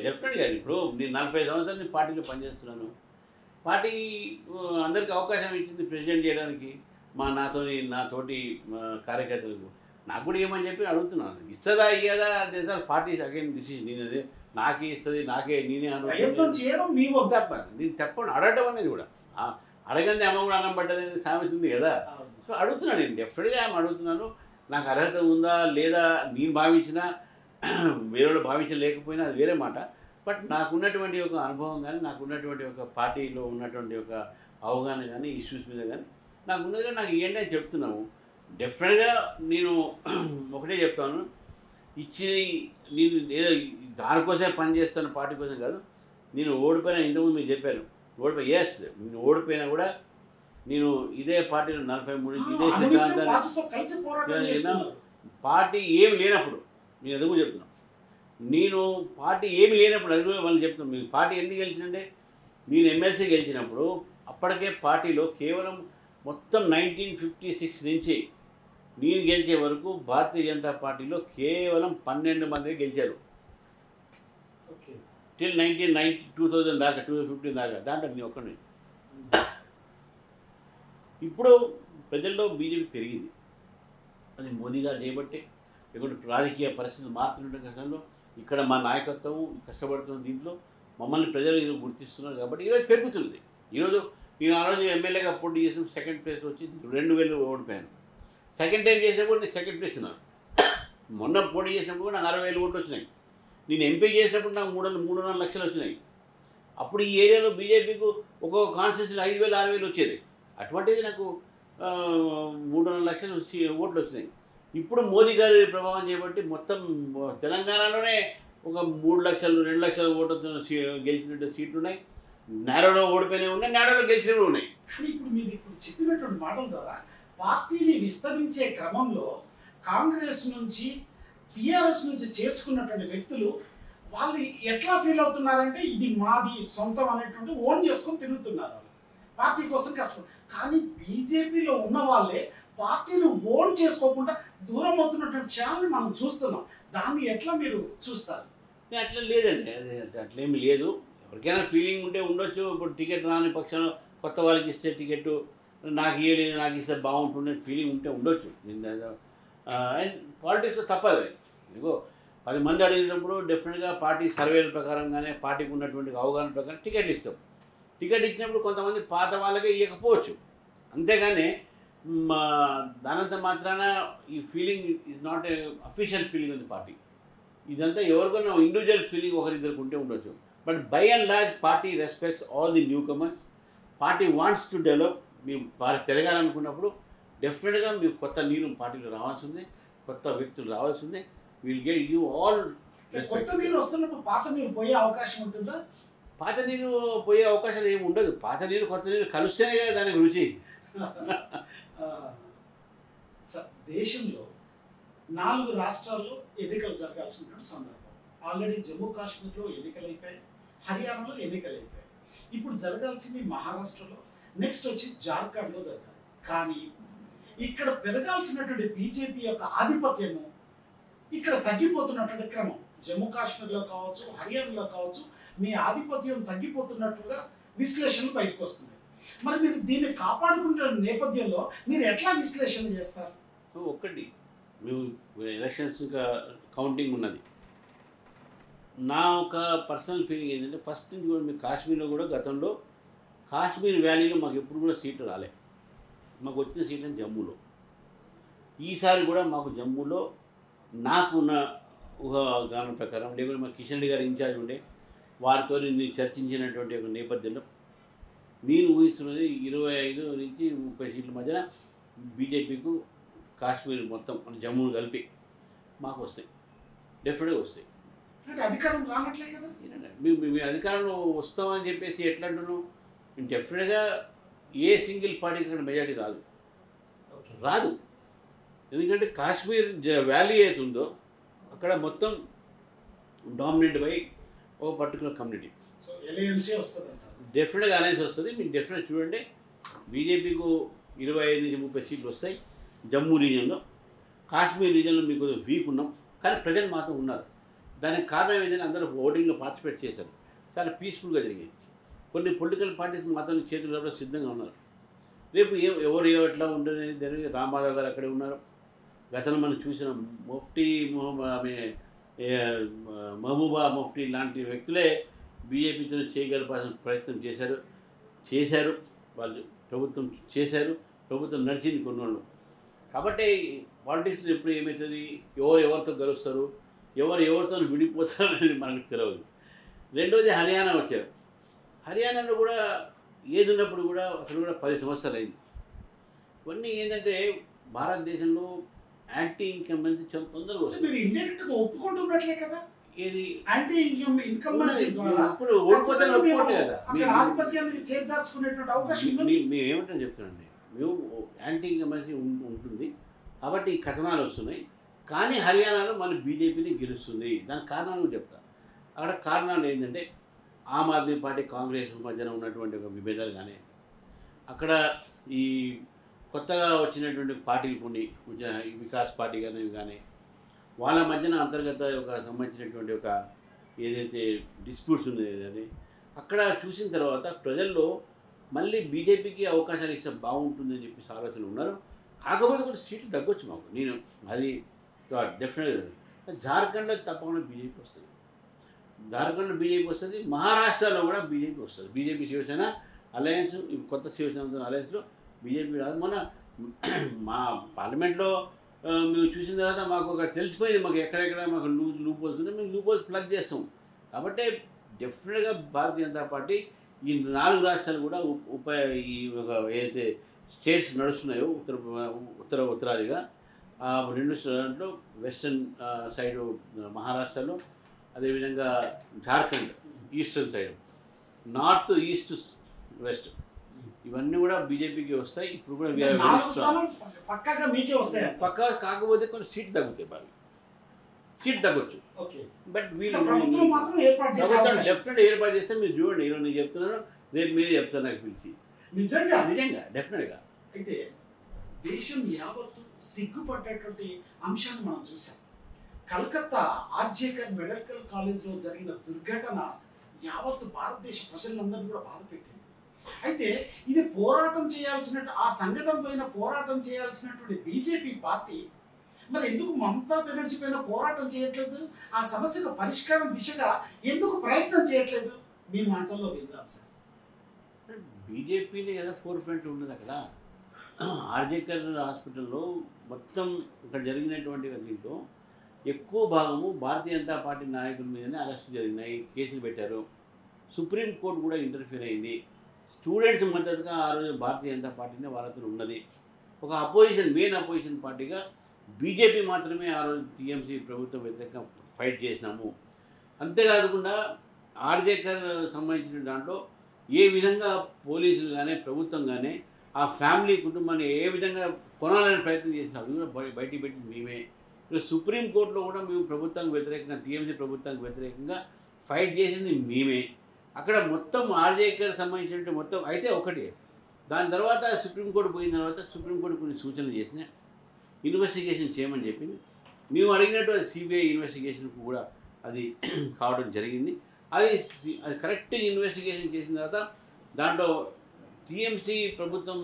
డెఫినెట్గా ఇప్పుడు నేను 45 సంవత్సరాలు పార్టీలో పనిచేస్తున్నాను. పార్టీ అందరికీ అవకాశం ఇచ్చింది ప్రెసిడెంట్ చేయడానికి. నాతోటి కార్యకర్తలకు నాకు కూడా ఏమని చెప్పి అడుగుతున్నాను. ఇస్తుందా ఇయ్యదా అంటే పార్టీ అగైన్ డిసిషన్. నేను అదే నాకే ఇస్తుంది, నేనే నేను తప్పండి. అడగడం అనేది కూడా అడగంది అమ్మ కూడా అన్నం పడ్డది సామెత ఉంది కదా. సో అడుగుతున్నాను, నేను డెఫినెట్గా అడుగుతున్నాను. నాకు అర్హత ఉందా లేదా నేను భావించినా వేరే భావించలేకపోయినా అది వేరే మాట. బట్ నాకున్నటువంటి ఒక అనుభవం కానీ, నాకున్నటువంటి ఒక పార్టీలో ఉన్నటువంటి ఒక అవగాహన కానీ, ఇష్యూస్ మీద కానీ నాకున్నది కానీ నాకు ఏంటి అని చెప్తున్నాము. డెఫినెట్గా నేను ఒకటే చెప్తాను, నేను ఏదో దానికోసమే పని చేస్తాను, పార్టీ కోసం కాదు. నేను ఓడిపోయినా, ఇంతకుముందు మీకు చెప్పాను, ఎస్ నేను ఓడిపోయినా కూడా నేను ఇదే పార్టీలో 43 నుంచి ఇదే సిద్ధాంతాన్ని పార్టీ ఏమి లేనప్పుడు నేను ఎందుకు చెప్తున్నాను, నేను పార్టీ ఏమి లేనప్పుడు అది కూడా వాళ్ళు చెప్తున్నాను. మీకు పార్టీ ఎందుకు గెలిచిందంటే నేను ఎమ్మెల్సీ గెలిచినప్పుడు అప్పటికే పార్టీలో కేవలం మొత్తం 1956 నుంచి నేను గెలిచే వరకు భారతీయ జనతా పార్టీలో కేవలం 12 మంది గెలిచారు. టిల్ 2000 దాకా 2015 దాకా దాంట్లో నేను ఒక్కడిని. ఇప్పుడు ప్రజల్లో బీజేపీ పెరిగింది. అది మోదీ గారు చేయబట్టే. లేకుంటే రాజకీయ పరిస్థితులు మారుతుండే క్రమంలో ఇక్కడ మా నాయకత్వం కష్టపడుతున్న దీంట్లో మమ్మల్ని ప్రజలు గుర్తిస్తున్నారు కాబట్టి ఈరోజు పెరుగుతుంది. ఈరోజు నేను ఆ రోజు ఎమ్మెల్యేగా పోటీ చేసినప్పుడు సెకండ్ ప్లేస్లో వచ్చి 2000 ఓడిపోయాను. సెకండ్ టైం చేసినప్పుడు నేను సెకండ్ ప్లేస్ ఉన్నాను. మొన్న పోటీ చేసినప్పుడు నాకు 60,000 ఓట్లు వచ్చినాయి. నేను ఎంపీ చేసినప్పుడు నాకు 3.5 లక్షలు వచ్చినాయి. అప్పుడు ఈ ఏరియాలో బీజేపీకి ఒక్కొక్క కాన్స్టిట్యూన్సీలో 5,000 6,000 వచ్చేది. అటువంటిది నాకు 3.5 లక్షలు ఓట్లు వచ్చినాయి. ఇప్పుడు మోదీ గారి ప్రభావం చేపట్టి మొత్తం తెలంగాణలోనే ఒక 3 లక్షలు 2 లక్షల ఓట్లతో గెలిచినట్టు సీట్లు ఉన్నాయి. నేరోలో ఓడిపోయినవి ఉన్నాయి, నేరోలో గెలిచినవి ఉన్నాయి. కానీ ఇప్పుడు మీరు ఇప్పుడు చెప్పినటువంటి మాటల ద్వారా పార్టీని విస్తరించే క్రమంలో కాంగ్రెస్ నుంచి టీఆర్ఎస్ నుంచి చేర్చుకున్నటువంటి వ్యక్తులు వాళ్ళు ఎట్లా ఫీల్ అవుతున్నారంటే ఇది మాది సొంతం అనేటువంటి ఓన్ చేసుకొని తిరుగుతున్నారు. వాళ్ళు పార్టీ కోసం కష్టం. కానీ బీజేపీలో ఉన్న వాళ్ళే పార్టీని ఓన్ చేసుకోకుండా దూరం అవుతున్నటువంటి క్షణాన్ని మనం చూస్తున్నాం. దాన్ని ఎట్లా మీరు చూస్తారు? అట్లా లేదండి, అది అట్లేమి లేదు. ఎవరికైనా ఫీలింగ్ ఉంటే ఉండొచ్చు. ఇప్పుడు టికెట్ రాని పక్షంలో కొత్త వాళ్ళకి ఇస్తే టికెట్ నాకు ఇవ్వలేదు, నాకు ఇస్తే బాగుంటుండే ఫీలింగ్ ఉంటే ఉండొచ్చు. అండ్ పాలిటిక్స్లో తప్పదు. ఇదిగో 10 మంది అడిగినప్పుడు డెఫినెట్గా పార్టీ సర్వేల ప్రకారంగానే పార్టీకి ఉన్నటువంటి అవగాహన ప్రకారం టికెట్లు ఇస్తాం. టికెట్ ఇచ్చినప్పుడు కొంతమంది పాత వాళ్ళకే ఇవ్వకపోవచ్చు. అంతేగాని దానంత మాత్రాన ఈ feeling is not a official feeling of the party. ఇదంతా ఎవరికైనా ఇండివిజువల్ ఫీలింగ్ ఒకరిద్దరికి ఉంటే ఉండొచ్చు. But by and large party respects all the new comers. Party wants to develop. మేము పెరగాలనుకున్నప్పుడు డెఫినెట్గా మీకు కొత్త నీరు పార్టీలో రావాల్సి ఉంది, కొత్త వ్యక్తులు రావాల్సి ఉంది. Will get you all. కొత్త నీరు వస్తున్నప్పుడు పాత నీరు పోయే అవకాశం ఉంటుందా? పాత నీరు పోయే అవకాశాలు ఏమి ఉండదు. పాత నీరు కొత్త నీరు కలుస్తేనే కదా దానికి రుచి. దేశంలో 4 రాష్ట్రాల్లో ఎన్నికలు జరగాల్సిన సందర్భం. ఆల్రెడీ జమ్మూ కాశ్మీర్లో ఎన్నికలు అయిపోయాయి, హర్యానాలో ఎన్నికలు అయిపోయాయి. ఇప్పుడు జరగాల్సింది మహారాష్ట్రలో, నెక్స్ట్ వచ్చి జార్ఖండ్లో జరగాలి. కానీ ఇక్కడ పెరగాల్సినటువంటి బీజేపీ యొక్క ఆధిపత్యము ఇక్కడ తగ్గిపోతున్నటువంటి క్రమం. జమ్మూ కాశ్మీర్లో కావచ్చు, హర్యానాలో కావచ్చు, మీ ఆధిపత్యం తగ్గిపోతున్నట్టుగా విశ్లేషణలు బయటకు వస్తున్నాయి. మరి మీరు దీన్ని కాపాడుకునే నేపథ్యంలో మీరు ఎట్లా విశ్లేషణ చేస్తారు? ఒక్కటి, మేము ఎలక్షన్స్ ఇంకా కౌంటింగ్ ఉన్నది. నా ఒక పర్సనల్ ఫీలింగ్ ఏంటంటే ఫస్ట్ నుంచి కూడా మీరు కాశ్మీర్లో కూడా గతంలో కాశ్మీర్ వ్యాలీలో మాకు ఎప్పుడు కూడా సీట్లు రాలే. మాకు వచ్చిన సీట్లు జమ్మూలో. ఈసారి కూడా మాకు జమ్మూలో నాకున్న ఊహాగానం ప్రకారం, లేకుంటే మా కిషన్ రెడ్డి గారు ఇన్ఛార్జ్ ఉండే వారితో నేను చర్చించినటువంటి ఒక నేపథ్యంలో నేను ఊహిస్తున్నది 25 నుంచి 30 సీట్ల మధ్యన బీజేపీకు కాశ్మీర్ మొత్తం మన జమ్మూను కలిపి మాకు వస్తాయి, డెఫినెట్గా వస్తాయి. అధికారం రానట్లే కదా. మేము అధికారంలో వస్తామని చెప్పేసి ఎట్లా అంటున్నాం? డెఫినెట్గా ఏ సింగిల్ పార్టీకి మెజారిటీ రాదు. ఎందుకంటే కాశ్మీర్ వ్యాలీ అవుతుందో అక్కడ మొత్తం డామినేట్ బై ఒక పర్టికులర్ కమ్యూనిటీ. డెఫినెట్గా అలయన్స్ వస్తుంది. మీకు డెఫినెట్ చూడండి, బీజేపీకు 25 నుంచి 30 సీట్లు వస్తాయి జమ్మూ రీజియన్లో. కాశ్మీర్ రీజియన్లో మీకు వీక్ ఉన్నాం, కానీ ప్రజలు మాత్రం ఉన్నారు. దానికి కారణం ఏంటంటే అందరూ ఓటింగ్లో పార్టిసిపేట్ చేశారు, చాలా పీస్ఫుల్గా జరిగింది. కొన్ని పొలిటికల్ పార్టీస్ మాత్రం చేతులు సిద్ధంగా ఉన్నారు. రేపు ఎవరు ఎట్లా ఉంటుంది జరిగి రామారావు గారు అక్కడే ఉన్నారు. గతంలో మనం చూసిన ముఫ్తీ మహబూబా ముఫ్తీ లాంటి వ్యక్తులే బీజేపీతో చేయగలపాల్సిన ప్రయత్నం చేశారు. వాళ్ళు ప్రభుత్వం చేశారు, ప్రభుత్వం నడిచింది కొన్నోళ్ళు. కాబట్టి పాలిటిక్స్లో ఎప్పుడు ఏమవుతుంది, ఎవరితో గెలుస్తారు, ఎవరితో విడిపోతారు అనేది మనకు తెలియదు. రెండోది హర్యానా వచ్చారు. హర్యానాలో కూడా ఏది ఉన్నప్పుడు కూడా అసలు కూడా 10 సంవత్సరాలు అయింది. ఇవన్నీ ఏంటంటే భారతదేశంలో యాంటీ ఇన్కంబెన్సీ చాలా తొందరగా వస్తుంది. ఒప్పుకుంటున్నట్లే కదా. ఏది యాంటీ ఇన్కంబెన్సీ ఇప్పుడు ఓడిపోతే ఒప్పుకోండి కదా. మేము ఏమంటాం చెప్తున్నాండి, మేము యాంటీ ఇన్కంబెన్సీ ఉంటుంది కాబట్టి ఈ కథనాలు వస్తున్నాయి. కానీ హర్యానాలో మన బీజేపీని గెలుస్తుంది. దానికి కారణాలు చెప్తాను. అక్కడ కారణాలు ఏంటంటే ఆమ్ ఆద్మీ పార్టీ కాంగ్రెస్ మధ్యన ఉన్నటువంటి ఒక విభేదాలు కానీ, అక్కడ ఈ కొత్తగా వచ్చినటువంటి పార్టీలు కొన్ని వికాస్ పార్టీ కానీ వాళ్ళ మధ్యన అంతర్గత ఒక సంబంధించినటువంటి ఒక ఏదైతే డిస్ప్యూట్స్ ఉండేదని అక్కడ చూసిన తర్వాత ప్రజల్లో మళ్ళీ బీజేపీకి అవకాశాలు ఇస్తే బాగుంటుందని చెప్పేసి ఆలోచన ఉన్నారు. కాకపోతే కూడా సీట్లు తగ్గొచ్చు మాకు. నేను అది డెఫినెట్గా జార్ఖండ్లో తప్పకుండా బీజేపీ వస్తుంది. జార్ఖండ్లో బీజేపీ వస్తుంది, మహారాష్ట్రలో కూడా బీజేపీ వస్తుంది. బీజేపీ శివసేన అలయన్స్ కొత్త శివసేన అలయన్స్లో బీజేపీ రాదు. మన మా పార్లమెంట్లో మేము చూసిన తర్వాత మాకు ఒక తెలిసిపోయింది, మాకు ఎక్కడెక్కడ మాకు లూప్ హోల్స్ ఉన్నాయి, మేము లూప్ హోల్స్ ప్లగ్ చేస్తాం. కాబట్టి డెఫినెట్గా భారతీయ జనతా పార్టీ ఈ 4 రాష్ట్రాలు కూడా ఈ ఒక ఏదైతే స్టేట్స్ నడుస్తున్నాయో ఉత్తరాదిగా ఆ 2 దాంట్లో వెస్టర్న్ సైడు మహారాష్ట్రలో, అదేవిధంగా Jharkhand eastern side, north east west ఇవన్నీ కూడా బీజేపీకి వస్తాయి. ఇప్పుడు కూడా పక్కా కాకపోతే కొన్ని సీట్ తగ్గుతాయి, బాగా సీట్ తగ్గొచ్చు. బట్ వీళ్ళు డెఫినెట్ ఏర్పాటు చేస్తే మీరు చూడండి, ఈరోజు నేను చెప్తున్నాను, రేపు మీరే చెప్తారు నాకు పిలిచి. నిజంగా డెఫినెట్గా. అయితే దేశం యావత్తు సిగ్గుపడ్డటువంటి అంశాన్ని మనం చూసాం. కలకత్తా ఆర్జేకర్ మెడికల్ కాలేజ్లో జరిగిన దుర్ఘటన యావత్తు భారతదేశ ప్రజలందరినీ కూడా బాధ పెట్టింది. అయితే ఇది పోరాటం చేయాల్సిన, ఆ సంఘటన పైన పోరాటం చేయాల్సినటువంటి బీజేపీ పార్టీ మరి ఎందుకు మమతా బెనర్జీ పైన పోరాటం చేయట్లేదు? ఆ సమస్యకు పరిష్కారం దిశగా ఎందుకు ప్రయత్నం చేయట్లేదు? మీ మాటల్లో విందాం సార్. బీజేపీనే కదా ఫోర్ ఫ్రంట్ ఉన్నది అక్కడ. ఆర్జేకర్ హాస్పిటల్లో మొత్తం ఇక్కడ జరిగినటువంటి దీంట్లో ఎక్కువ భాగము భారతీయ జనతా పార్టీ నాయకుల మీదనే అరెస్ట్ జరిగినాయి, కేసులు పెట్టారు. సుప్రీంకోర్టు కూడా ఇంటర్ఫియర్ అయింది. స్టూడెంట్స్ మద్దతుగా ఆ రోజు భారతీయ జనతా పార్టీనే వాళ్ళతో ఉన్నది. ఒక అపోజిషన్, మెయిన్ అపోజిషన్ పార్టీగా బీజేపీ మాత్రమే ఆ రోజు టీఎంసీ ప్రభుత్వం వ్యతిరేకంగా ఫైట్ చేసినాము. అంతేకాకుండా ఆర్జేకర్ సంబంధించిన దాంట్లో ఏ విధంగా పోలీసులు కానీ ప్రభుత్వం కానీ ఆ ఫ్యామిలీ కుటుంబాన్ని ఏ విధంగా కొనాలని ప్రయత్నం చేసినాం, అది కూడా బయటికి పెట్టింది మేమే. సుప్రీంకోర్టులో కూడా మేము ప్రభుత్వానికి వ్యతిరేకంగా, టీఎంసీ ప్రభుత్వానికి వ్యతిరేకంగా ఫైట్ చేసింది మేమే. అక్కడ మొత్తం ఆర్జేకర్ సంబంధించిన మొత్తం అయితే ఒకటి. దాని తర్వాత సుప్రీంకోర్టు పోయిన తర్వాత సుప్రీంకోర్టు కొన్ని సూచనలు చేసినాయి, ఇన్వెస్టిగేషన్ చేయమని చెప్పింది. మేము అడిగినట్టు అది సిబిఐ ఇన్వెస్టిగేషన్కు కూడా అది కావడం జరిగింది. అది కరెక్ట్గా ఇన్వెస్టిగేషన్ చేసిన తర్వాత దాంట్లో టీఎంసీ ప్రభుత్వం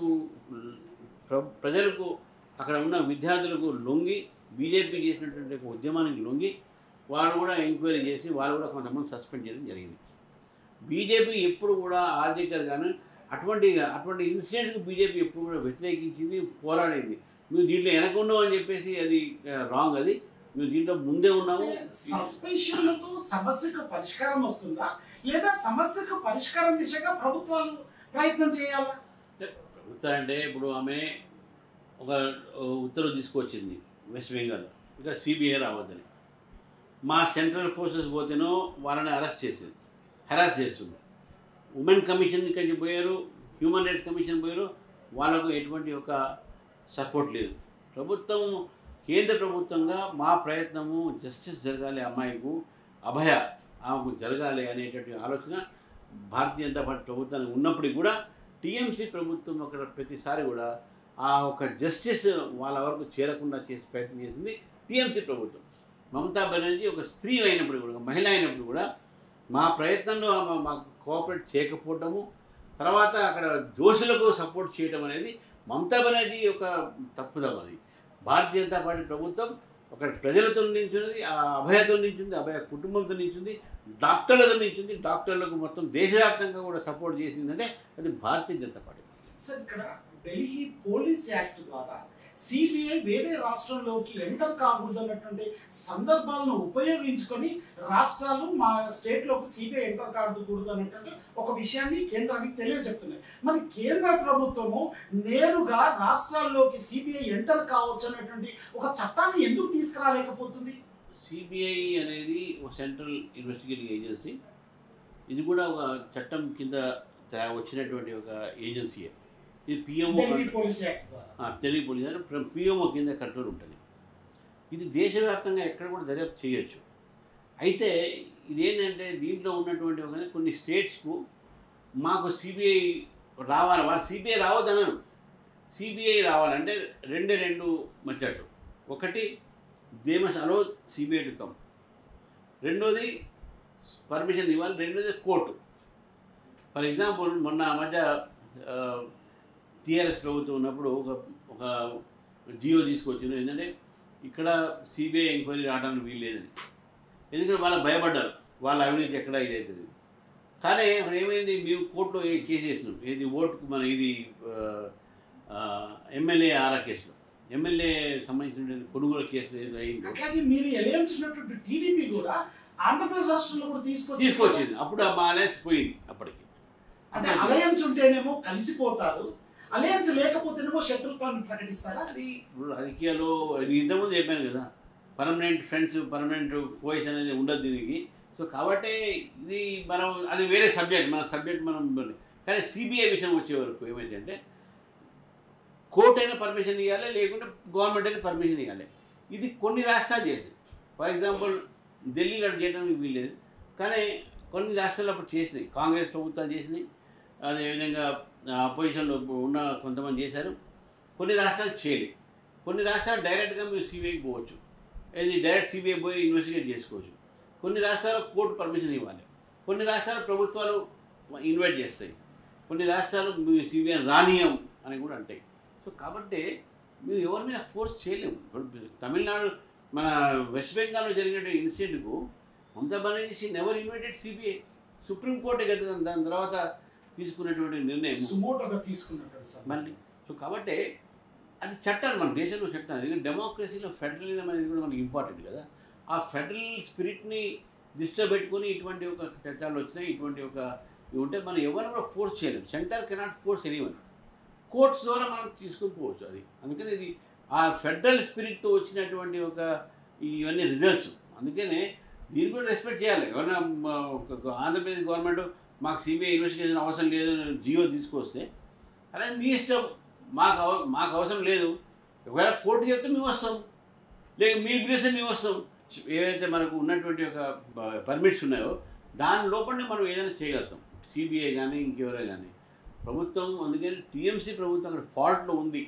ప్రజలకు, అక్కడ ఉన్న విద్యార్థులకు లొంగి, బీజేపీ చేసినటువంటి ఉద్యమానికి లొంగి వాళ్ళు కూడా ఎంక్వైరీ చేసి వాళ్ళు కూడా కొంతమంది సస్పెండ్ చేయడం జరిగింది. బీజేపీ ఎప్పుడు కూడా ఆర్జేకర్ కానీ అటువంటి ఇన్సిడెంట్కి బీజేపీ ఎప్పుడు కూడా వ్యతిరేకించింది, పోరాడింది. మేము దీంట్లో వెనక ఉన్నాం అని చెప్పేసి అది రాంగ్. అది మేము దీంట్లో ముందే ఉన్నాము. సస్పెన్షన్లతో సమస్యకు పరిష్కారం వస్తుందా, లేదా సమస్యకు పరిష్కారం దిశగా ప్రభుత్వాలు ప్రయత్నం చేయాలా? ప్రభుత్వం అంటే ఇప్పుడు ఆమె ఒక ఉత్తర్వు తీసుకొచ్చింది వెస్ట్ బెంగాల్, ఇక్కడ సిబిఐ రావద్దని. మా సెంట్రల్ ఫోర్సెస్ పోతేనో వాళ్ళని అరెస్ట్ చేసింది, హెరాస్ చేస్తుంది. ఉమెన్ కమిషన్ ఇక్కడికి పోయారు, హ్యూమన్ రైట్స్ కమిషన్ పోయారు, వాళ్ళకు ఎటువంటి ఒక సపోర్ట్ లేదు. ప్రభుత్వం, కేంద్ర ప్రభుత్వంగా మా ప్రయత్నము జస్టిస్ జరగాలి, అమ్మాయికు అభయ ఆమెకు జరగాలి అనేటువంటి ఆలోచన భారతీయ జనతా పార్టీ ప్రభుత్వానికి ఉన్నప్పటికీ కూడా టీఎంసీ ప్రభుత్వం అక్కడ ప్రతిసారి కూడా ఆ ఒక జస్టిస్ వాళ్ళ వరకు చేరకుండా చేసి ప్రయత్నం చేసింది టీఎంసీ ప్రభుత్వం. మమతా బెనర్జీ ఒక స్త్రీ అయినప్పుడు కూడా, ఒక మహిళ అయినప్పుడు కూడా మా ప్రయత్నంలో మాకు కోఆపరేట్ చేయకపోవటము, తర్వాత అక్కడ దోషులకు సపోర్ట్ చేయడం అనేది మమతా బెనర్జీ యొక్క తప్పుదం. అది భారతీయ జనతా పార్టీ ప్రభుత్వం ఒక ప్రజలతో నించున్నది, ఆ అభయతో నించుంది, అభయ కుటుంబంతో నించుంది, డాక్టర్లతో నించుంది, డాక్టర్లకు మొత్తం దేశవ్యాప్తంగా కూడా సపోర్ట్ చేసిందంటే అది భారతీయ జనతా పార్టీ. సార్, ఇక్కడ ఢిల్లీ పోలీస్ యాక్ట్ ద్వారా సిబిఐ వేరే రాష్ట్రంలోకి ఎంటర్ కాకూడదు అన్నటువంటి సందర్భాలను ఉపయోగించుకొని రాష్ట్రాలు మా స్టేట్లోకి సిబిఐ ఎంటర్ కాకూడదు అన్నటువంటి ఒక విషయాన్ని కేంద్రానికి తెలియజెప్తున్నాయి. మరి కేంద్ర ప్రభుత్వము నేరుగా రాష్ట్రాల్లోకి సిబిఐ ఎంటర్ కావచ్చు అన్నటువంటి ఒక చట్టాన్ని ఎందుకు తీసుకురాలేకపోతుంది? సిబిఐ అనేది ఒక సెంట్రల్ ఇన్వెస్టిగేటింగ్ ఏజెన్సీ. ఇది కూడా ఒక చట్టం కింద వచ్చినటువంటి ఒక ఏజెన్సీ. ఇది పిఎంఓ, ఢిల్లీ పోలీస్ పిఎంఓ కింద కంట్రోల్ ఉంటుంది. ఇది దేశవ్యాప్తంగా ఎక్కడ కూడా దర్యాప్తు చేయొచ్చు. అయితే ఇదేంటంటే దీంట్లో ఉన్నటువంటి కొన్ని స్టేట్స్కు మాకు సిబిఐ రావాలి, వాళ్ళు సిబిఐ రావద్దన్నారు. సిబిఐ రావాలంటే రెండు మెథడ్స్. ఒకటి, they must allow CBI to come. రెండోది పర్మిషన్ ఇవ్వాలి. రెండోది కోర్టు. ఫర్ ఎగ్జాంపుల్ మొన్న మధ్య టీఆర్ఎస్ ప్రభుత్వం ఉన్నప్పుడు ఒక జియో తీసుకొచ్చింది, ఏంటంటే ఇక్కడ సిబిఐ ఎంక్వైరీ రావడానికి వీలు లేదని. ఎందుకంటే వాళ్ళు భయపడ్డారు, వాళ్ళ అవినీతి ఎక్కడ ఇదవుతుంది. కానీ మనం ఏమైంది మేము కోర్టులో చేసేసినాం ఏది ఓటుకు మన ఇది ఎమ్మెల్యే ఆరా కేసులో ఎమ్మెల్యే సంబంధించిన కొనుగోలు కేసు అయింది. అట్లాగే మీరు అలయన్స్ ఉన్నటువంటి టీడీపీ కూడా ఆంధ్రప్రదేశ్ రాష్ట్రంలో కూడా తీసుకొచ్చింది. అప్పుడు మా అలయన్స్ పోయింది. అప్పటికి అంటే అలయన్స్ ఉంటేనేమో కలిసిపోతారు, అలయన్స్ లేకపోతేనేమో శత్రుత్వాన్ని ప్రకటిస్తారా? అది రాజకీయాల్లో ఇంతకుముందు చెప్పాను కదా, పర్మనెంట్ ఫ్రెండ్స్ పర్మనెంట్ ఫోయిస్ అనేది ఉండదు దీనికి. సో కాబట్టి ఇది మనం అది వేరే సబ్జెక్ట్, మన సబ్జెక్ట్ మనం. కానీ సిబిఐ విషయం వచ్చే వరకు ఏమైందంటే కోర్టు అయినా పర్మిషన్ ఇవ్వాలి, లేకుంటే గవర్నమెంట్ అయినా పర్మిషన్ ఇవ్వాలి. ఇది కొన్ని రాష్ట్రాలు చేసినాయి. ఫర్ ఎగ్జాంపుల్ ఢిల్లీలో చేయడానికి వీల్లేదు, కానీ కొన్ని రాష్ట్రాలు అప్పుడు చేసినాయి. కాంగ్రెస్ ప్రభుత్వాలు చేసినాయి, అదేవిధంగా అపోజిషన్లో ఉన్న కొంతమంది చేశారు. కొన్ని రాష్ట్రాలు చేయలేదు. కొన్ని రాష్ట్రాలు డైరెక్ట్గా మీరు సిబిఐకి పోవచ్చు, ఇది డైరెక్ట్ సిబిఐ పోయి ఇన్వెస్టిగేట్ చేసుకోవచ్చు. కొన్ని రాష్ట్రాలు కోర్టు పర్మిషన్ ఇవ్వాలి, కొన్ని రాష్ట్రాలు ప్రభుత్వాలు ఇన్వైట్ చేస్తాయి, కొన్ని రాష్ట్రాలు సిబిఐ రానియం అని కూడా అంటాయి. సో కాబట్టి మేము ఎవరి మీద ఫోర్స్ చేయలేము. తమిళనాడు మన వెస్ట్ బెంగాల్లో జరిగిన ఇన్సిడెంట్కు Mamata Banerjee never invited CBI. సుప్రీంకోర్టే కదా దాని తర్వాత తీసుకున్నటువంటి నిర్ణయం మళ్ళీ. సో కాబట్టి అది చట్టాలు మన దేశంలో చట్టాలు. ఎందుకంటే డెమోక్రసీలో ఫెడరలిజం అనేది కూడా మనకి ఇంపార్టెంట్ కదా. ఆ ఫెడరల్ స్పిరిట్ని దృష్టిలో పెట్టుకొని ఇటువంటి ఒక చట్టాలు వచ్చినాయి, ఇటువంటి ఒక ఇవి ఉంటే మనం ఎవరిని కూడా ఫోర్స్ చేయలేము. Centre cannot force anyone. Courts ద్వారా మనం తీసుకొని పోవచ్చు. అది అందుకని ఇది ఆ ఫెడరల్ స్పిరిట్తో వచ్చినటువంటి ఒక ఇవన్నీ రిజల్ట్స్. అందుకనే దీన్ని కూడా రెస్పెక్ట్ చేయాలి. ఎవరైనా ఆంధ్రప్రదేశ్ గవర్నమెంట్ మాకు సిబిఐ ఇన్వెస్టిగేషన్ అవసరం లేదు జియో తీసుకొస్తే అరే మీ ఇష్టం, మాకు అవసరం లేదు. ఒకవేళ కోర్టు చెప్తే మేము వస్తాం, లేక మీరు పిలిస్తే మేము వస్తాం. ఏవైతే మనకు ఉన్నటువంటి ఒక పర్మిట్స్ ఉన్నాయో దాని లోపలనే మనం ఏదైనా చేయగలుగుతాం. సిబిఐ కానీ ఇంకెవరో కానీ ప్రభుత్వం. అందుకని టీఎంసీ ప్రభుత్వం అక్కడ ఫాల్ట్లో ఉంది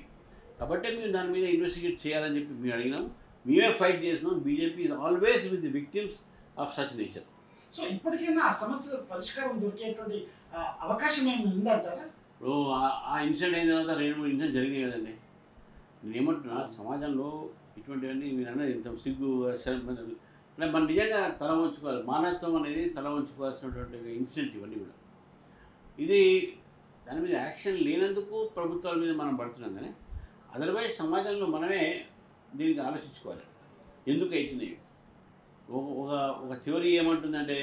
కాబట్టి మేము దాని మీద ఇన్వెస్టిగేట్ చేయాలని చెప్పి మేము అడిగినాం. మేమే ఫైట్ చేసినాం. BJP is always with the victims of such nature. So ఇప్పటికైనా ఆ సమస్య పరిష్కారం దొరికేటువంటి అవకాశం ఏమి ఉందంటారా? ఇప్పుడు ఆ ఇన్సిడెంట్ అయిన తర్వాత 2-3 ఇన్సిడెంట్ జరిగినాయి కదండి. నేనేమంటున్నా, సమాజంలో ఇటువంటివన్నీ మీరు అన్నది ఇంత సిగ్గు అంటే మనం నిజంగా తల వంచుకోవాలి. మానవత్వం అనేది తల వంచుకోవాల్సినటువంటి ఇన్సిడెంట్స్ ఇవన్నీ కూడా. ఇది దాని మీద యాక్షన్ లేనందుకు ప్రభుత్వాల మీద మనం పడుతున్నాం. కానీ అదర్వైజ్ సమాజంలో మనమే దీనికి ఆలోచించుకోవాలి ఎందుకు అవుతున్నాయి. ఒక థియరీ ఏమంటుందంటే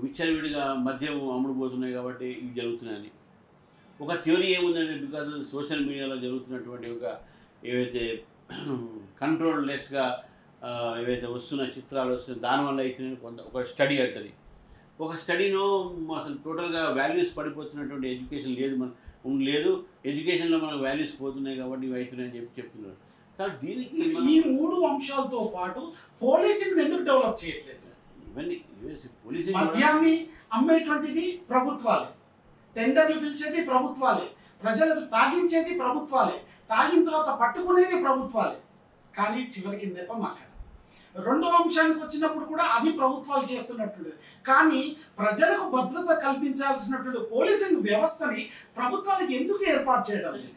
విచ్చలవిడిగా మద్యం అమ్ముడుపోతున్నాయి కాబట్టి ఇవి జరుగుతున్నాయని. ఒక థియరీ ఏముందంటే బికాజ్ సోషల్ మీడియాలో జరుగుతున్నటువంటి ఒక ఏవైతే కంట్రోల్ లెస్గా ఏవైతే వస్తున్న చిత్రాలు వస్తున్నాయి దానివల్ల అవుతున్నాయి కొంత ఒక స్టడీ అంటుంది. ఒక స్టడీలో అసలు టోటల్గా వాల్యూస్ పడిపోతున్నటువంటి ఎడ్యుకేషన్ లేదు, లేదు ఎడ్యుకేషన్లో మనకు వాల్యూస్ పోతున్నాయి కాబట్టి ఇవి అవుతున్నాయని చెప్తున్నారు. కాబట్టి దీనికి ఈ 3 అంశాలతో పాటు పోలీసింగ్ ఎందుకు డెవలప్ చేయట్లేదు? ఇవన్నీ పోలీసింగ్ మద్యాన్ని అమ్మేటువంటిది ప్రభుత్వాలే, టెండర్లు పిలిచేది ప్రభుత్వాలే, ప్రజలకు తాగించేది ప్రభుత్వాలే, తాగిన తర్వాత పట్టుకునేది ప్రభుత్వాలే. కానీ చివరికి నెపం అక్కడ. రెండో అంశానికి వచ్చినప్పుడు కూడా అది ప్రభుత్వాలు చేస్తున్నట్టు. కానీ ప్రజలకు భద్రత కల్పించాల్సినటువంటి పోలీసింగ్ వ్యవస్థని ప్రభుత్వాలకు ఎందుకు ఏర్పాటు చేయడం లేదు?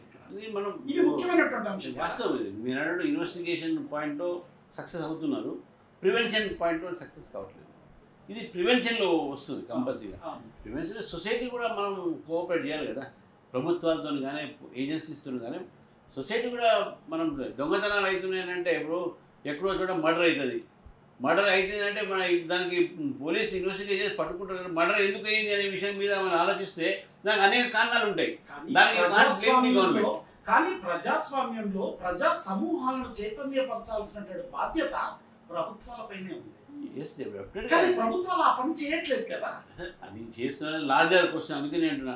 ఇది ముఖ్యమైనటువంటి అంశం. వాస్తవం ఇది. మీరు అన్నట్టు ఇన్వెస్టిగేషన్ పాయింట్లో సక్సెస్ అవుతున్నారు, ప్రివెన్షన్ పాయింట్లో సక్సెస్ కావట్లేదు. ఇది ప్రివెన్షన్లో వస్తుంది కంపల్సరీగా. ప్రివెన్షన్ సొసైటీ కూడా మనం కోఆపరేట్ చేయాలి కదా, ప్రభుత్వాలతో కానీ ఏజెన్సీస్తో కానీ. సొసైటీ కూడా మనం దొంగతనాలు అవుతున్నాయంటే ఇప్పుడు ఎక్కడో చోట మర్డర్ అవుతుంది. మర్డర్ అవుతుందంటే మన దానికి పోలీస్ ఇన్వెస్టిగేట్ చేసి పట్టుకుంటారు. మర్డర్ ఎందుకు అయింది అనే విషయం మీద మనం ఆలోచిస్తే దానికి అనేక కారణాలు ఉంటాయి. కానీ ప్రజాస్వామ్యంలో ప్రజా సమూహాలను చైతన్యపరచాల్సినటువంటి బాధ్యత ప్రభుత్వాలపైనే ఉంది. కానీ ప్రభుత్వాలు ఆ పని చేయట్లేదు కదా. అది చేస్తున్న లార్జర్ క్వశ్చన్. అందుకని అంటున్నా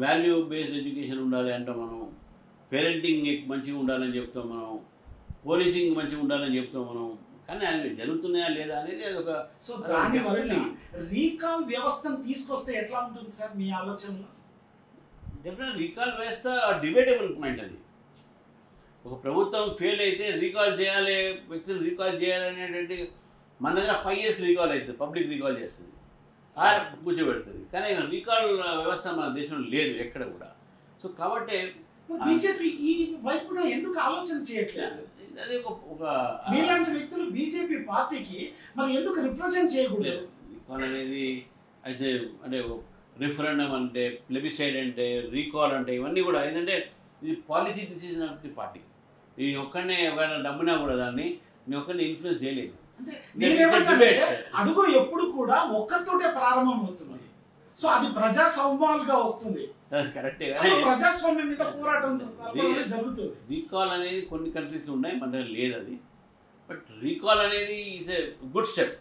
వాల్యూ బేస్డ్ ఎడ్యుకేషన్ ఉండాలి అంటాం మనం, పేరెంటింగ్ మంచిగా ఉండాలని చెప్తాం మనం, పోలీసింగ్ మంచిగా ఉండాలని చెప్తాం మనం. కానీ అది జరుగుతున్నాయా లేదా అనేది అది ఒక. సో దానివల్ల రీకాల్ వ్యవస్థను తీసుకొస్తే ఎట్లా ఉంటుంది సార్ మీ ఆలోచనలో? డెఫినెట్ రీకాల్ వ్యవస్థ డిబేటబుల్ పాయింట్. అది ఒక ప్రభుత్వం ఫెయిల్ అయితే రీకాల్ చేయాలి, వ్యక్తిని రీకాల్ చేయాలి అనేటువంటి మన దగ్గర 5 years రీకాల్ అవుతుంది, పబ్లిక్ రీకాల్ చేస్తుంది, కూర్చోబెడుతుంది. కానీ రీకాల్ వ్యవస్థ మన దేశంలో లేదు ఎక్కడ కూడా. సో కాబట్టి బీజేపీ ఈ వైపున ఎందుకు ఆలోచన చేయట్లేదు? అది ఒక మీలాంటి వ్యక్తులు బీజేపీ పార్టీకి మరి ఎందుకు రిప్రజెంట్ చేయకూడదు? రీకాల్ అనేది అయితే అంటే రిఫరెండం అంటే ప్లెబిసైడ్ అంటే రీకాల్ అంటే ఇవన్నీ కూడా ఏంటంటే ఇది policy decision of the party. ఈ ఒక్కడనే ఎవరైనా నమ్మినా కూడా దాన్ని నేను ఒక్కడిని ఇన్ఫ్లుయెన్స్ చేయలేదు. అడుగు ఎప్పుడు కూడా ఒక్కరితోటే ప్రారంభం అవుతుంది. సో అది ప్రజా సంవాలుగా వస్తుంది. కరెక్టే, ప్రజాస్వామ్యం మీద పోరాటం జరుగుతుంది. రీకాల్ అనేది కొన్ని కంట్రీస్లో ఉన్నాయి, మన దగ్గర లేదు అది. బట్ రీకాల్ అనేది ఈజ్ ఎ గుడ్ స్టెప్.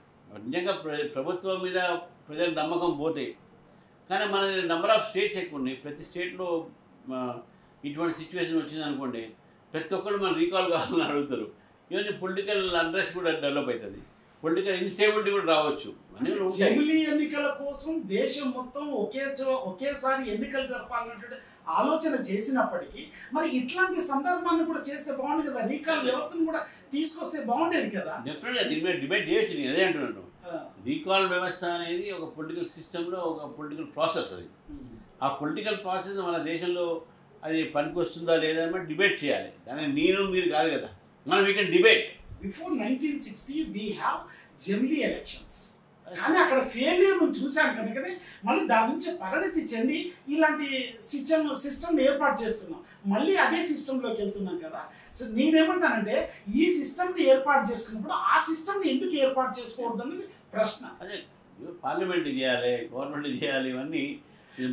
నిజంగా ప్రభుత్వం మీద ప్రజల నమ్మకం పోతే, కానీ మన నెంబర్ ఆఫ్ స్టేట్స్ ఎక్కువ ఉన్నాయి. ప్రతి స్టేట్లో ఇటువంటి సిచ్యువేషన్ వచ్చింది అనుకోండి, ప్రతి ఒక్కరు మనం రీకాల్ కావాలని అడుగుతారు. ఇవన్నీ పొలిటికల్ అన్రెస్ట్ కూడా డెవలప్ అవుతుంది, పొలిటికల్ ఇన్స్టేబిలిటీ కూడా రావచ్చు. అసెంబ్లీ ఎన్నికల కోసం దేశం మొత్తం ఒకేసారి ఎన్నికలు జరపాలన్నటువంటి ఆలోచన చేసినప్పటికీ మరి ఇట్లాంటి సందర్భాన్ని కూడా చేస్తే బాగుంది కదా, రీకాల్ వ్యవస్థను కూడా తీసుకొస్తే బాగుండేది కదా. డెఫినెట్గా దీని మీద డిబేట్ చేయొచ్చు. నేను అదే అంటున్నాను, రీకాల్ వ్యవస్థ అనేది ఒక పొలిటికల్ సిస్టంలో ఒక పొలిటికల్ ప్రాసెస్. అది ఆ పొలిటికల్ ప్రాసెస్ మన దేశంలో అది పనికి వస్తుందా లేదా అని డిబేట్ చేయాలి. దాన్ని నేను మీరు కాదు కదా, మనం we can debate. Before 1960 we have జమిలీ ఎలక్షన్స్, కానీ అక్కడ ఫెయిల్యూర్ నుంచి చూసాం కనుకనే మళ్ళీ దాని నుంచి పరిణతి చెంది ఇలాంటి సిస్టమ్ ఏర్పాటు చేసుకున్నాం. మళ్ళీ అదే సిస్టంలోకి వెళ్తున్నాం కదా. సో నేనేమంటానంటే ఈ సిస్టమ్ని ఏర్పాటు చేసుకున్నప్పుడు ఆ సిస్టమ్ని ఎందుకు ఏర్పాటు చేసుకోవద్దు అనేది ప్రశ్న. అదే పార్లమెంట్ చేయాలి, గవర్నమెంట్ చేయాలి, ఇవన్నీ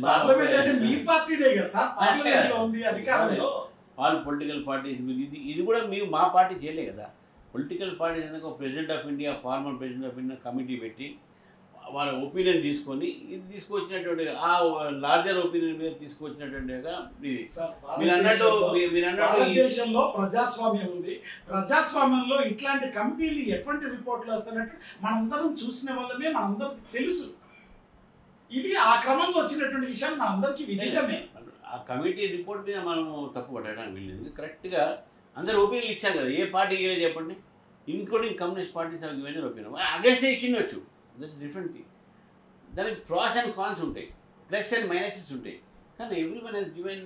పార్లమెంట్ అంటే మీ పార్టీనే కదా సార్, పార్లమెంట్లో ఉంది అధికారంలో. వాళ్ళు పొలిటికల్ పార్టీస్ ఇది కూడా మీరు మా పార్టీ చేయలే కదా. పొలిటికల్ పార్టీస్ అనేది ఒక president of India, former president of India committee పెట్టి వాళ్ళ ఒపీనియన్ తీసుకొని ఇది తీసుకొచ్చినటువంటి ఆ లార్జర్ ఒపీనియన్ మీద తీసుకొచ్చినటువంటిగా ఇది. మీరు అన్నట్టు దేశంలో ప్రజాస్వామ్యం ఉంది. ప్రజాస్వామ్యంలో ఇట్లాంటి కమిటీలు ఎటువంటి రిపోర్ట్లు వస్తున్నట్టు మనందరం చూసిన వాళ్ళమే, మనందరికి తెలుసు. ఇది ఆ క్రమంలో వచ్చినటువంటి విషయం మనందరికీ విదితమే. ఆ కమిటీ రిపోర్ట్ మీద మనము తప్పు పట్టడానికి వెళ్ళింది. కరెక్ట్గా అందరు ఒపీనియన్ ఇచ్చారు కదా, ఏ పార్టీ ఏదో చెప్పండి, ఇంక్లూడింగ్ కమ్యూనిస్ట్ పార్టీస్ ఇవన్నీ ఒపీనియన్ అగేన్స్ట్ ఇచ్చినవచ్చు. That's different thing. దానికి ప్రాస్ అండ్ కాన్స్ ఉంటాయి, ప్లస్ అండ్ మైనసెస్ ఉంటాయి. కానీ everyone has given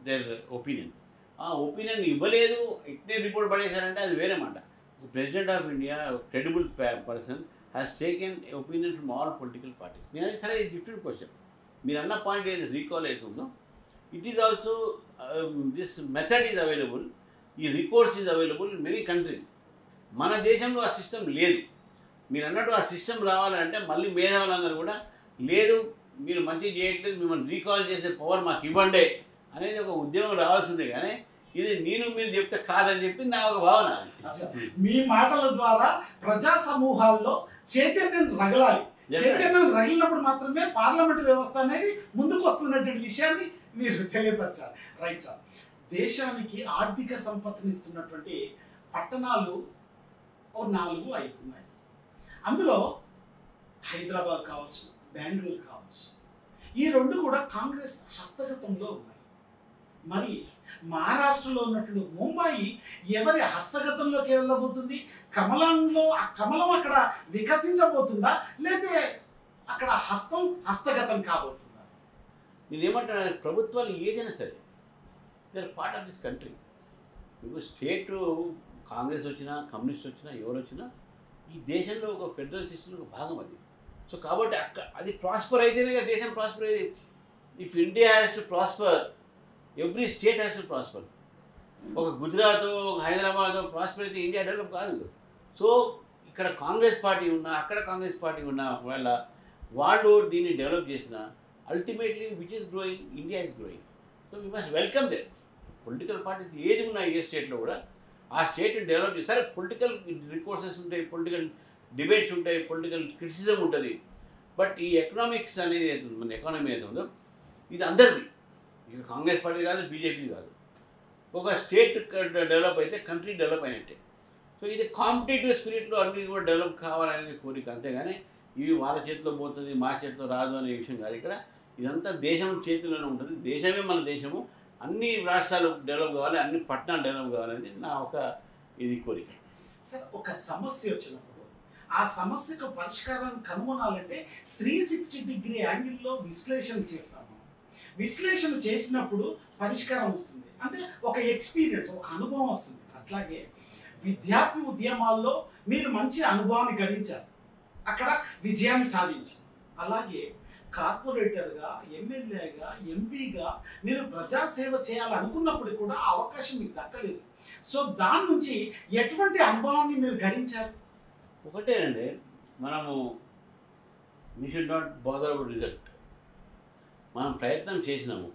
their opinion. ఆ ఒపీనియన్ ఇవ్వలేదు, ఇట్నే రిపోర్ట్ పడేశారంటే అది వేరే మాట. President of India credible person has taken opinion from all political parties. నేను అది సరే డిఫరెంట్ క్వశ్చన్. మీరు అన్న పాయింట్ ఏది రీకాల్ అవుతుందో, it is also this method is available, ఈ recourse is available in many countries. మన దేశంలో ఆ సిస్టమ్ లేదు. మీరు అన్నట్టు ఆ సిస్టమ్ రావాలంటే మళ్ళీ మేధావులందరూ కూడా లేదు, మీరు మంచిగా చేయట్లేదు, మిమ్మల్ని రీకాల్ చేసే పవర్ మాకు ఇవ్వండి అనేది ఒక ఉద్యమం రావాల్సిందే. కానీ ఇది నేను మీరు చెప్తే కాదని చెప్పి నా ఒక భావన. మీ మాటల ద్వారా ప్రజా సమూహాల్లో చైతన్యం రగలాలి. చైతన్యం రగిలినప్పుడు మాత్రమే పార్లమెంటు వ్యవస్థ అనేది ముందుకు వస్తున్నటువంటి విషయాన్ని మీరు తెలియపరచాలి. Right sir. దేశానికి ఆర్థిక సంపత్తినిస్తున్నటువంటి పట్టణాలు 4-5 ఉన్నాయి. అందులో హైదరాబాద్ కావచ్చు, బెంగళూరు కావచ్చు, ఈ రెండు కూడా కాంగ్రెస్ హస్తగతంలో ఉన్నాయి. మరి మహారాష్ట్రలో ఉన్నటువంటి ముంబాయి ఎవరి హస్తగతంలోకి వెళ్ళబోతుంది? కమలంలో ఆ కమలం అక్కడ వికసించబోతుందా, లేదా అక్కడ హస్తగతం కాబోతుందా? నేనేమంటున్నా, ప్రభుత్వాలు ఏదైనా సరే they are part of this country. ఇప్పుడు స్టేటు కాంగ్రెస్ వచ్చినా, కమ్యూనిస్ట్ వచ్చినా, ఎవరు వచ్చినా ఈ దేశంలో ఒక ఫెడరల్ సిస్టమ్ ఒక భాగం అది. సో కాబట్టి అది ప్రాస్పర్ అయితేనే కదా దేశం ప్రాస్పర్ అయ్యేది. If India has to prosper, every state has to prosper. ఒక గుజరాత్, ఒక హైదరాబాద్ ప్రాస్పర్ అయితే ఇండియా డెవలప్ కాదు. సో ఇక్కడ కాంగ్రెస్ పార్టీ ఉన్నా, అక్కడ కాంగ్రెస్ పార్టీ ఉన్నా, ఒకవేళ వాళ్ళు దీన్ని డెవలప్ చేసిన ultimately which is growing, India is growing. So we must welcome they. Political parties ఏది ఉన్నాయి ఏ స్టేట్లో కూడా ఆ స్టేట్ని డెవలప్ చేసి, సరే పొలిటికల్ రికోర్సెస్ ఉంటాయి, పొలిటికల్ డిబేట్స్ ఉంటాయి, పొలిటికల్ క్రిటిసిజం ఉంటుంది. బట్ ఈ ఎకనామిక్స్ అనేది అవుతుంది, మన ఎకానమీ ఏది ఉందో ఇది అందరిది. ఇక కాంగ్రెస్ పార్టీ కాదు, బీజేపీ కాదు. ఒక స్టేట్ డెవలప్ అయితే కంట్రీ డెవలప్ అయినట్టే. సో ఇది కాంపిటేటివ్ స్పిరిట్లో అన్నీ కూడా డెవలప్ కావాలనేది కోరిక, అంతేగాని ఇవి వాళ్ళ చేతిలో పోతుంది, మా చేతిలో రాదు అనే విషయం కాదు. ఇక్కడ ఇదంతా దేశం చేతిలోనే ఉంటుంది. దేశమే మన దేశము. అన్ని రాష్ట్రాలు డెవలప్ కావాలి, అన్ని పట్టణాలు డెవలప్ కావాలనేది నా ఒక ఇది కోరిక. సార్, ఒక సమస్య వచ్చినప్పుడు ఆ సమస్యకు పరిష్కారాన్ని కనుగొనాలంటే 360 డిగ్రీ యాంగిల్లో విశ్లేషణ చేస్తాము. విశ్లేషణ చేసినప్పుడు పరిష్కారం వస్తుంది, అంటే ఒక ఎక్స్పీరియన్స్, ఒక అనుభవం వస్తుంది. అట్లాగే విద్యార్థి ఉద్యమాల్లో మీరు మంచి అనుభవాన్ని గడించారు, అక్కడ విజయాన్ని సాధించారు. అలాగే కార్పొరేటర్గా, ఎమ్మెల్యేగా, ఎంపీగా మీరు ప్రజాసేవ చేయాలనుకున్నప్పుడు కూడా ఆ అవకాశం మీకు దక్కలేదు. సో దాని నుంచి ఎటువంటి అనుభవాన్ని మీరు గడించారు? ఒకటేనండి, మనము we should not bother about result. మనం ప్రయత్నం చేసినాము,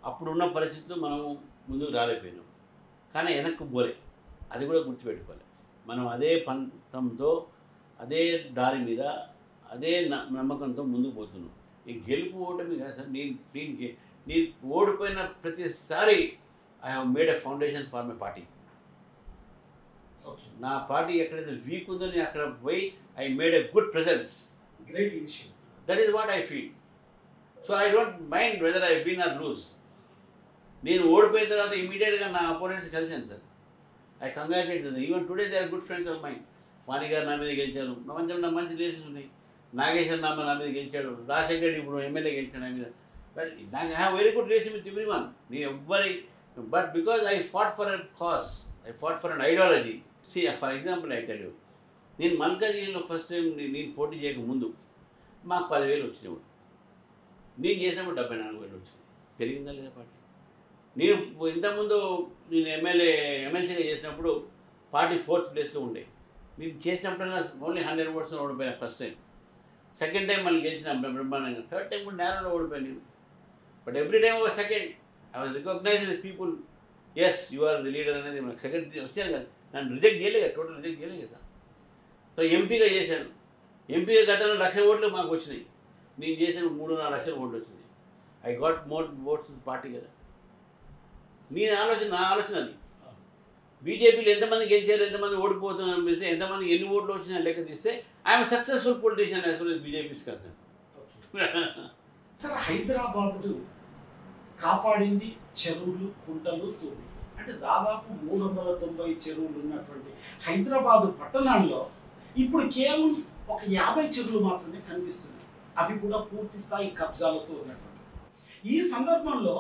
అప్పుడున్న పరిస్థితుల్లో మనము ముందుకు రాలేకపోయినాం, కానీ వెనక్కు పోలే. అది కూడా గుర్తుపెట్టుకోవాలి. మనం అదే పంతంతో, అదే దారి మీద, అదే నమ్మకంతో ముందుకు పోతున్నాం. ఈ గెలుపు ఓటమి కాదు సార్. నేను ఓడిపోయిన ప్రతిసారి I have made a foundation for my party. నా పార్టీ ఎక్కడైతే వీక్ ఉందో నేను అక్కడ పోయి I made a good presence. Great initiative. That is what I feel. So I don't mind whether I win or lose. నేను ఓడిపోయిన తర్వాత ఇమీడియట్గా నా అపోనెంట్స్ కలిసాను sir. I congratulate them. Even today they are good friends of mind. Vani garu నా మీద గెలిచారు, నా మంచి రిలేషన్స్ ఉన్నాయి. నాగేశ్వర్ నా మీద గెలిచాడు, రాజశేఖర్ ఇప్పుడు ఎమ్మెల్యే గెలిచాడు నా మీద. బట్ నాకు have very good relation with every one. నేను ఎవ్వరి, but because I fought for a cause, I fought for an ideology. See for example I tell you, నేను మల్కాజ్గిరిలో ఫస్ట్ టైం నేను పోటీ చేయక ముందు మాకు 10,000 వచ్చినప్పుడు, నేను చేసినప్పుడు 74,000 వచ్చింది. పెరిగిందా లేదా పార్టీ? నేను ఇంతకుముందు నేను ఎమ్మెల్సీగా చేసినప్పుడు పార్టీ 4th ప్లేస్లో ఉండే. నేను చేసినప్పుడల్లా ఓన్లీ 100 votes ఓడిపోయినా ఫస్ట్ టైం. సెకండ్ టైం మళ్ళీ గెలిచిన బ్రహ్మాండంగా. థర్డ్ టైం కూడా నేరోలో ఓడిపోయాను నేను. బట్ ఎవ్రీ టైం ఒక second I was recognised with people. Yes you are the leader అనేది మనకు సెకండ్ వచ్చాను కదా. నన్ను రిజెక్ట్ చేయలేదు కదా, టోటల్ రిజెక్ట్ చేయలేదు కదా. సో ఎంపీగా చేశాను. ఎంపీగా గతంలో 1,00,000 ఓట్లు మాకు వచ్చినాయి. నేను చేసిన 3-4 లక్షల ఓట్లు వచ్చినాయి. I got more votes party కదా. నా ఆలోచన అది. బీజేపీలో ఎంతమంది గెలిచారు, ఎంతమంది ఓడిపోతున్నారు అనిపిస్తే, ఎంతమంది ఎన్ని ఓట్లు వచ్చినా లెక్క తీస్తే I'm successful politician as well as BJP's కదా. సార్, హైదరాబాదు కాపాడింది చెరువులు, కుంటలు, తూర్లు. అంటే దాదాపు 390 చెరువులు ఉన్నటువంటి హైదరాబాదు పట్టణంలో ఇప్పుడు కేవలం ఒక 50 చెరువులు మాత్రమే కనిపిస్తున్నాయి. అవి కూడా పూర్తి స్థాయి కబ్జాలతో ఉన్నటువంటి. ఈ సందర్భంలో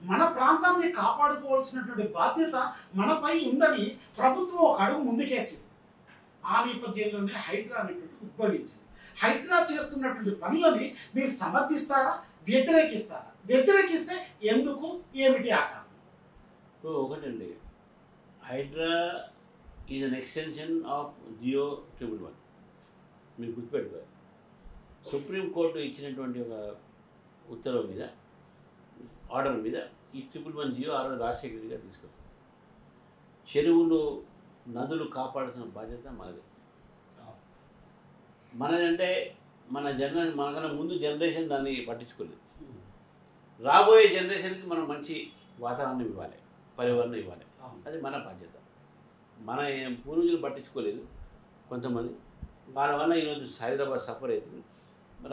మన ప్రాంతాన్ని కాపాడుకోవాల్సినటువంటి బాధ్యత మనపై ఉందని ప్రభుత్వం ఒక అడుగు ముందుకేసింది. ఆ నేపథ్యంలోనే హైడ్రా అనేటువంటి ఉద్భవించింది. హైడ్రా చేస్తున్నటువంటి పనులని మీరు సమర్థిస్తారా, వ్యతిరేకిస్తారా? వ్యతిరేకిస్తే ఎందుకు, ఏమిటి ఆకారం? ఒకటండి, Hydraa is an extension of GO 111. మీరు గుర్తుపెట్టుకోవాలి. సుప్రీంకోర్టు ఇచ్చినటువంటి ఒక ఉత్తర్వు మీద, ఆర్డర్ మీద ఈ 111 జియో ఆ రోజు రాజశేఖర్ తీసుకొచ్చింది. చెరువులు, నదులు కాపాడుతున్న బాధ్యత మనది. మనదంటే మనకన్నా ముందు జనరేషన్ దాన్ని పట్టించుకోలేదు. రాబోయే జనరేషన్కి మనం మంచి వాతావరణం ఇవ్వాలి, పర్యావరణం ఇవ్వాలి. అది మన బాధ్యత. మన పూర్వీకులు పట్టించుకోలేదు కొంతమంది. వాళ్ళ వల్ల ఈరోజు హైదరాబాద్ సఫర్ అవుతుంది.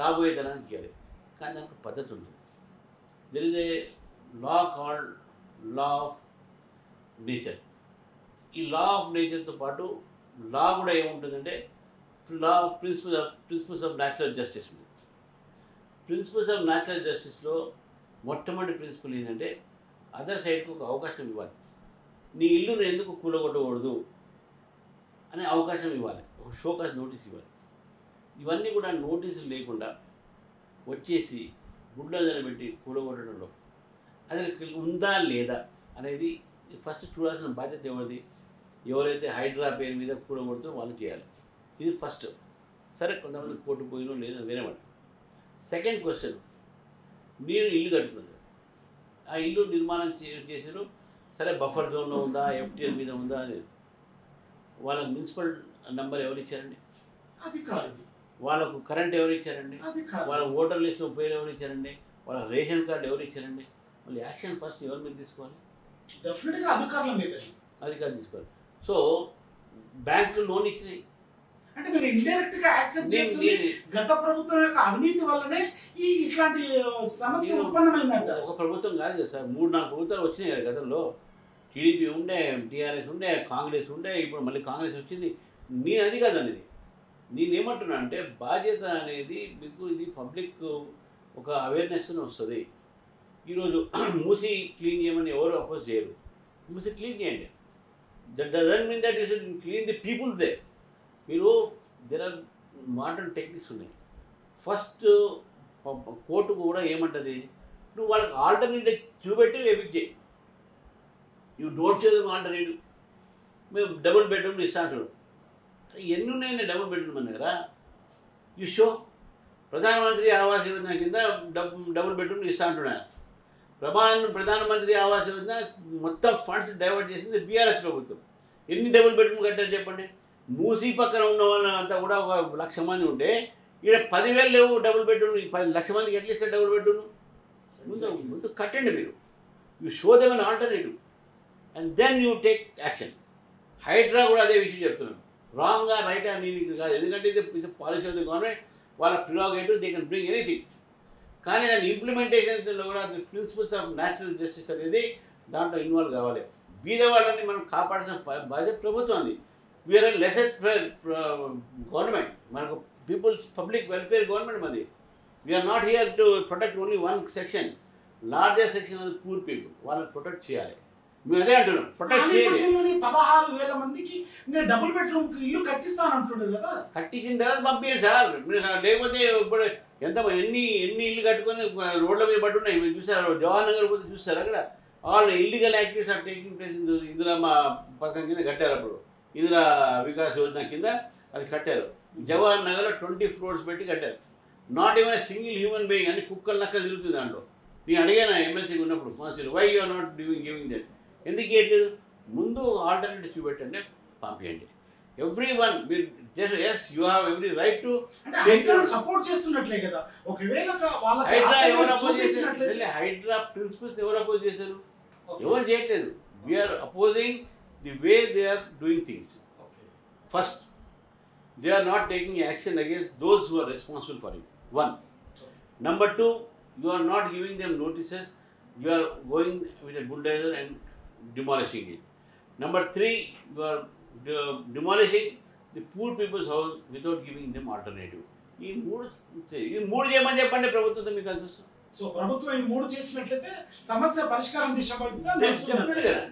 రాబోయే తరానికి ఇవ్వాలి. కానీ దానికి పద్ధతి ఉంటుంది. There is a law called law of nature. ఈ లా ఆఫ్ నేచర్తో పాటు లా కూడా ఏముంటుందంటే law principles of natural justice. Principles of natural జస్టిస్లో మొట్టమొదటి ప్రిన్సిపల్ ఏంటంటే అదర్ సైడ్కి ఒక అవకాశం ఇవ్వాలి. నీ ఇల్లును ఎందుకు కూలగొట్టకూడదు అనే అవకాశం ఇవ్వాలి, ఒక షోకాస్ నోటీస్ ఇవ్వాలి. ఇవన్నీ కూడా నోటీసులు లేకుండా వచ్చేసి గుడ్లో పెట్టి కూలగొట్టడంలో అసలు ఉందా లేదా అనేది ఫస్ట్ చూడాల్సిన బాధ్యత ఎవరిది? ఎవరైతే హైడ్రా పేరు మీద కూలగొడుతుందో వాళ్ళు చేయాలి. ఇది ఫస్ట్. సరే, కొంతమంది కోర్టు పోయినో లేదా వేరే వాళ్ళు. సెకండ్ క్వశ్చన్, మీరు ఇల్లు కట్టుకున్నారు, ఆ ఇల్లు నిర్మాణం చేసారు, సరే బఫర్ జోన్లో ఉందా, ఎఫ్టీఎల్ మీద ఉందా అనేది వాళ్ళకు మున్సిపల్ నెంబర్ ఎవరు ఇచ్చారండి? అది కాదు. వాళ్ళకు కరెంట్ ఎవరు ఇచ్చారండి? వాళ్ళ ఓటర్ లిస్ట్లో పేరు ఎవరు ఇచ్చారండి? వాళ్ళ రేషన్ కార్డు ఎవరు ఇచ్చారండి? వాళ్ళు యాక్షన్ ఫస్ట్ ఎవరి మీద తీసుకోవాలి? డెఫినెట్గా అధికారుల మీద. అధికారులు తీసుకోవాలి. సో బ్యాంకులు లోన్ ఇచ్చినాయి అంటే మీరు ఇండైరెక్ట్ గా యాక్సెప్ట్ చేస్తుంది గత ప్రభుత్వం యొక్క అవినీతి వల్లనే ఈ ఇట్లాంటి సమస్య ఉత్పన్నమైందంట. ఒక ప్రభుత్వం కాదు కదా సార్, 3-4 ప్రభుత్వాలు వచ్చినాయి కదా గతంలో. టీడీపీ ఉండే, టీఆర్ఎస్ ఉండే, కాంగ్రెస్ ఉండే, ఇప్పుడు మళ్ళీ కాంగ్రెస్ వచ్చింది. నేను అది కాదు అనేది. నేనేమంటున్నా అంటే బాధ్యత అనేది మీకు ఇది పబ్లిక్ ఒక అవేర్నెస్ వస్తుంది. ఈరోజు మూసి క్లీన్ చేయమని ఎవరు అపోజ్ చేయరు. మూసి క్లీన్ చేయండి. That doesn't mean that you should clean the people they. మీరు దేర్ ఆర్ మోడర్న్ టెక్నిక్స్ ఉన్నాయి. ఫస్ట్ కోర్టు కూడా ఏమంటుంది, నువ్వు వాళ్ళకి ఆల్టర్నేటివ్ చూపెట్టి ఎవిక్ట్ చేయి. యూ డోంట్ చేద్దాం ఆల్టర్నేటివ్, మేము డబుల్ బెడ్రూమ్ ఇస్తా అంటారు. ఎన్ని ఉన్నాయండి డబుల్ బెడ్రూమ్ మన దగ్గర? You show. ప్రధానమంత్రి ఆవాస్ యోజన కింద డబుల్ బెడ్రూమ్ ఇస్తా అంటున్నారు. ప్రధానమంత్రి ఆవాస్ యోజన మొత్తం ఫండ్స్ డైవర్ట్ చేసింది బీఆర్ఎస్ ప్రభుత్వం. ఎన్ని డబుల్ బెడ్రూమ్ కట్టారు చెప్పండి? మూసీ పక్కన ఉన్న వాళ్ళంతా కూడా 1,00,000 మంది ఉంటే ఇక్కడ 10,000 లేవు డబుల్ బెడ్రూమ్. 10,00,000 మందికి ఎట్లా ఇస్తారు డబుల్ బెడ్రూమ్? ముందు కట్టండి మీరు. You show them an alternative and then you take action. Hydraa కూడా అదే విషయం చెప్తున్నాను. రాంగ్గా రైటా నేను కాదు, ఎందుకంటే ఇది పాలసీ ఆఫ్ ది గవర్నమెంట్, వాళ్ళ prerogative, they can bring anything. కానీ దాని ఇంప్లిమెంటేషన్లో కూడా the principles of natural justice అనేది దాంట్లో ఇన్వాల్వ్ కావాలి. బీద వాళ్ళని మనం కాపాడాల్సిన బాధ్యత ప్రభుత్వం ఉంది. వీఆర్ లెసెస్ గవర్నమెంట్, మనకు పీపుల్స్ పబ్లిక్ వెల్ఫేర్ గవర్నమెంట్ మంది. We are not here to protect only one section, larger section of poor people. వాళ్ళని ప్రొటెక్ట్ చేయాలి. మేము అదే అంటున్నాం, ప్రొటెక్ట్ చేయాలి. 16,000 మందికి నేను డబుల్ బెడ్రూమ్ ఇల్లు కట్టిస్తాను అంటున్నారు కదా. కట్టించిన తర్వాత పంపించండి సార్. మీరు లేకపోతే ఇప్పుడు ఎన్ని ఇల్లు కట్టుకొని రోడ్ల మీద పడి ఉన్నాయి మీరు చూసారు. జవహర్ నగర్ పోతే చూస్తారు, అక్కడ all illegal activities are taking place. Indira మా పథకం కింద కట్టారు, అప్పుడు ఇందిరా వికాస్ యోజన కింద అది కట్టారు. జవహర్ నగర్లో 20 floors పెట్టి కట్టారు. Not even a single human being, అని కుక్కలు నక్కలు తిరుగుతుంది దాంట్లో. నేను అడిగాను ఎమ్మెల్సీకి ఉన్నప్పుడు council, why you are not giving that, ఎందుకు ఇవ్వట్లేదు? ముందు ఆల్టర్నేటివ్ చూపెట్టండి, పంపించండి. ఎవ్రీ వన్ మీరు just yes you have every right to support చేస్తున్నట్లే కదా. ఒకవేళ హైడ్రా ఎవరు అపోజ్ చేశారు? హైడ్రా ప్రిన్సిపల్స్ ఎవరు అపోజ్ చేశారు? ఎవరు చేయట్లేదు. We are opposing the way they are doing things. First, they are not taking action against those who are responsible for it. One. Number two, you are not giving them notices. You are going with a bulldozer and demolishing it. Number three, you are demolishing the poor people's house without giving them alternative. ఈ మూడు చేయమని చెప్పండి ప్రభుత్వంతో మీకు కలిసి వస్తుంది. సో ప్రభుత్వం ఈ మూడు చేసినట్లయితే సమస్య పరిష్కారం దిశ వైపుగా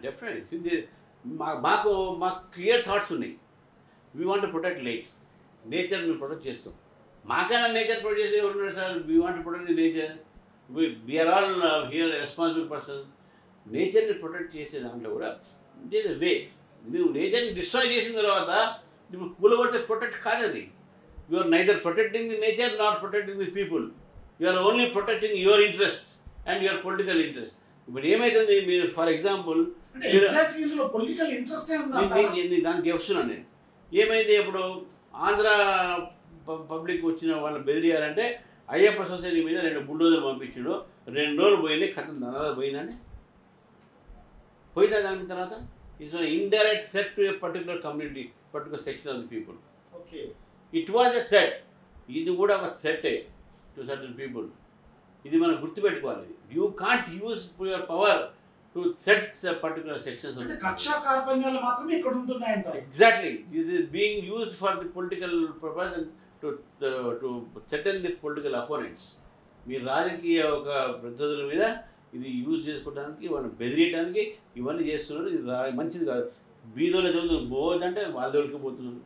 డెఫినెట్లీ. మాకు క్లియర్ థాట్స్ ఉన్నాయి. We want to protect lakes, నేచర్ని ప్రొటెక్ట్ చేస్తాం. మాకైనా నేచర్ ప్రొటెక్ట్ చేసే ఎవరున్నారు sir? We want to protect the nature. We are all here responsible person. నేచర్ని ప్రొటెక్ట్ చేసే దాంట్లో కూడా ఇట్ ఈస్ ఎ వే. నువ్వు నేచర్ని డిస్ట్రాయ్ చేసిన తర్వాత నువ్వు కూలగొడితే ప్రొటెక్ట్ కాదు అది. You are neither protecting the nature, not protecting the people. You are only protecting your interest and your political interest. ఇప్పుడు ఏమవుతుంది, మీరు ఫర్ ఎగ్జాంపుల్ దానికి వస్తున్నాను నేను. ఏమైంది ఇప్పుడు ఆంధ్ర పబ్లిక్ వచ్చిన వాళ్ళని బెదిరియాలంటే అయ్యప్ప సొసైటీ మీద 2 బుల్డోజర్లు పంపించాడు. 2 రోజులు పోయింది, కథం దాని పోయిందండి. పోయిందా దాని తర్వాత? It's indirect threat to a particular community, particular section of the people. It was a threat. ఇది కూడా ఒక థ్రెటే టు సర్టన్ పీపుల్. ఇది మనం గుర్తుపెట్టుకోవాలి. You can't use your power to set particular sections of exactly. This is being used for the political purpose and to threaten the political opponents. మీరు రాజకీయ ఒక ప్రతినిధుల మీద ఇది యూజ్ చేసుకోవడానికి, వాళ్ళని బెదిరియడానికి ఇవన్నీ చేస్తున్నారు. ఇది మంచిది కాదు. బీదోళ్ళ చదువుతుంది పోవద్దంటే వాళ్ళ దగ్గరికి పోతున్నారు.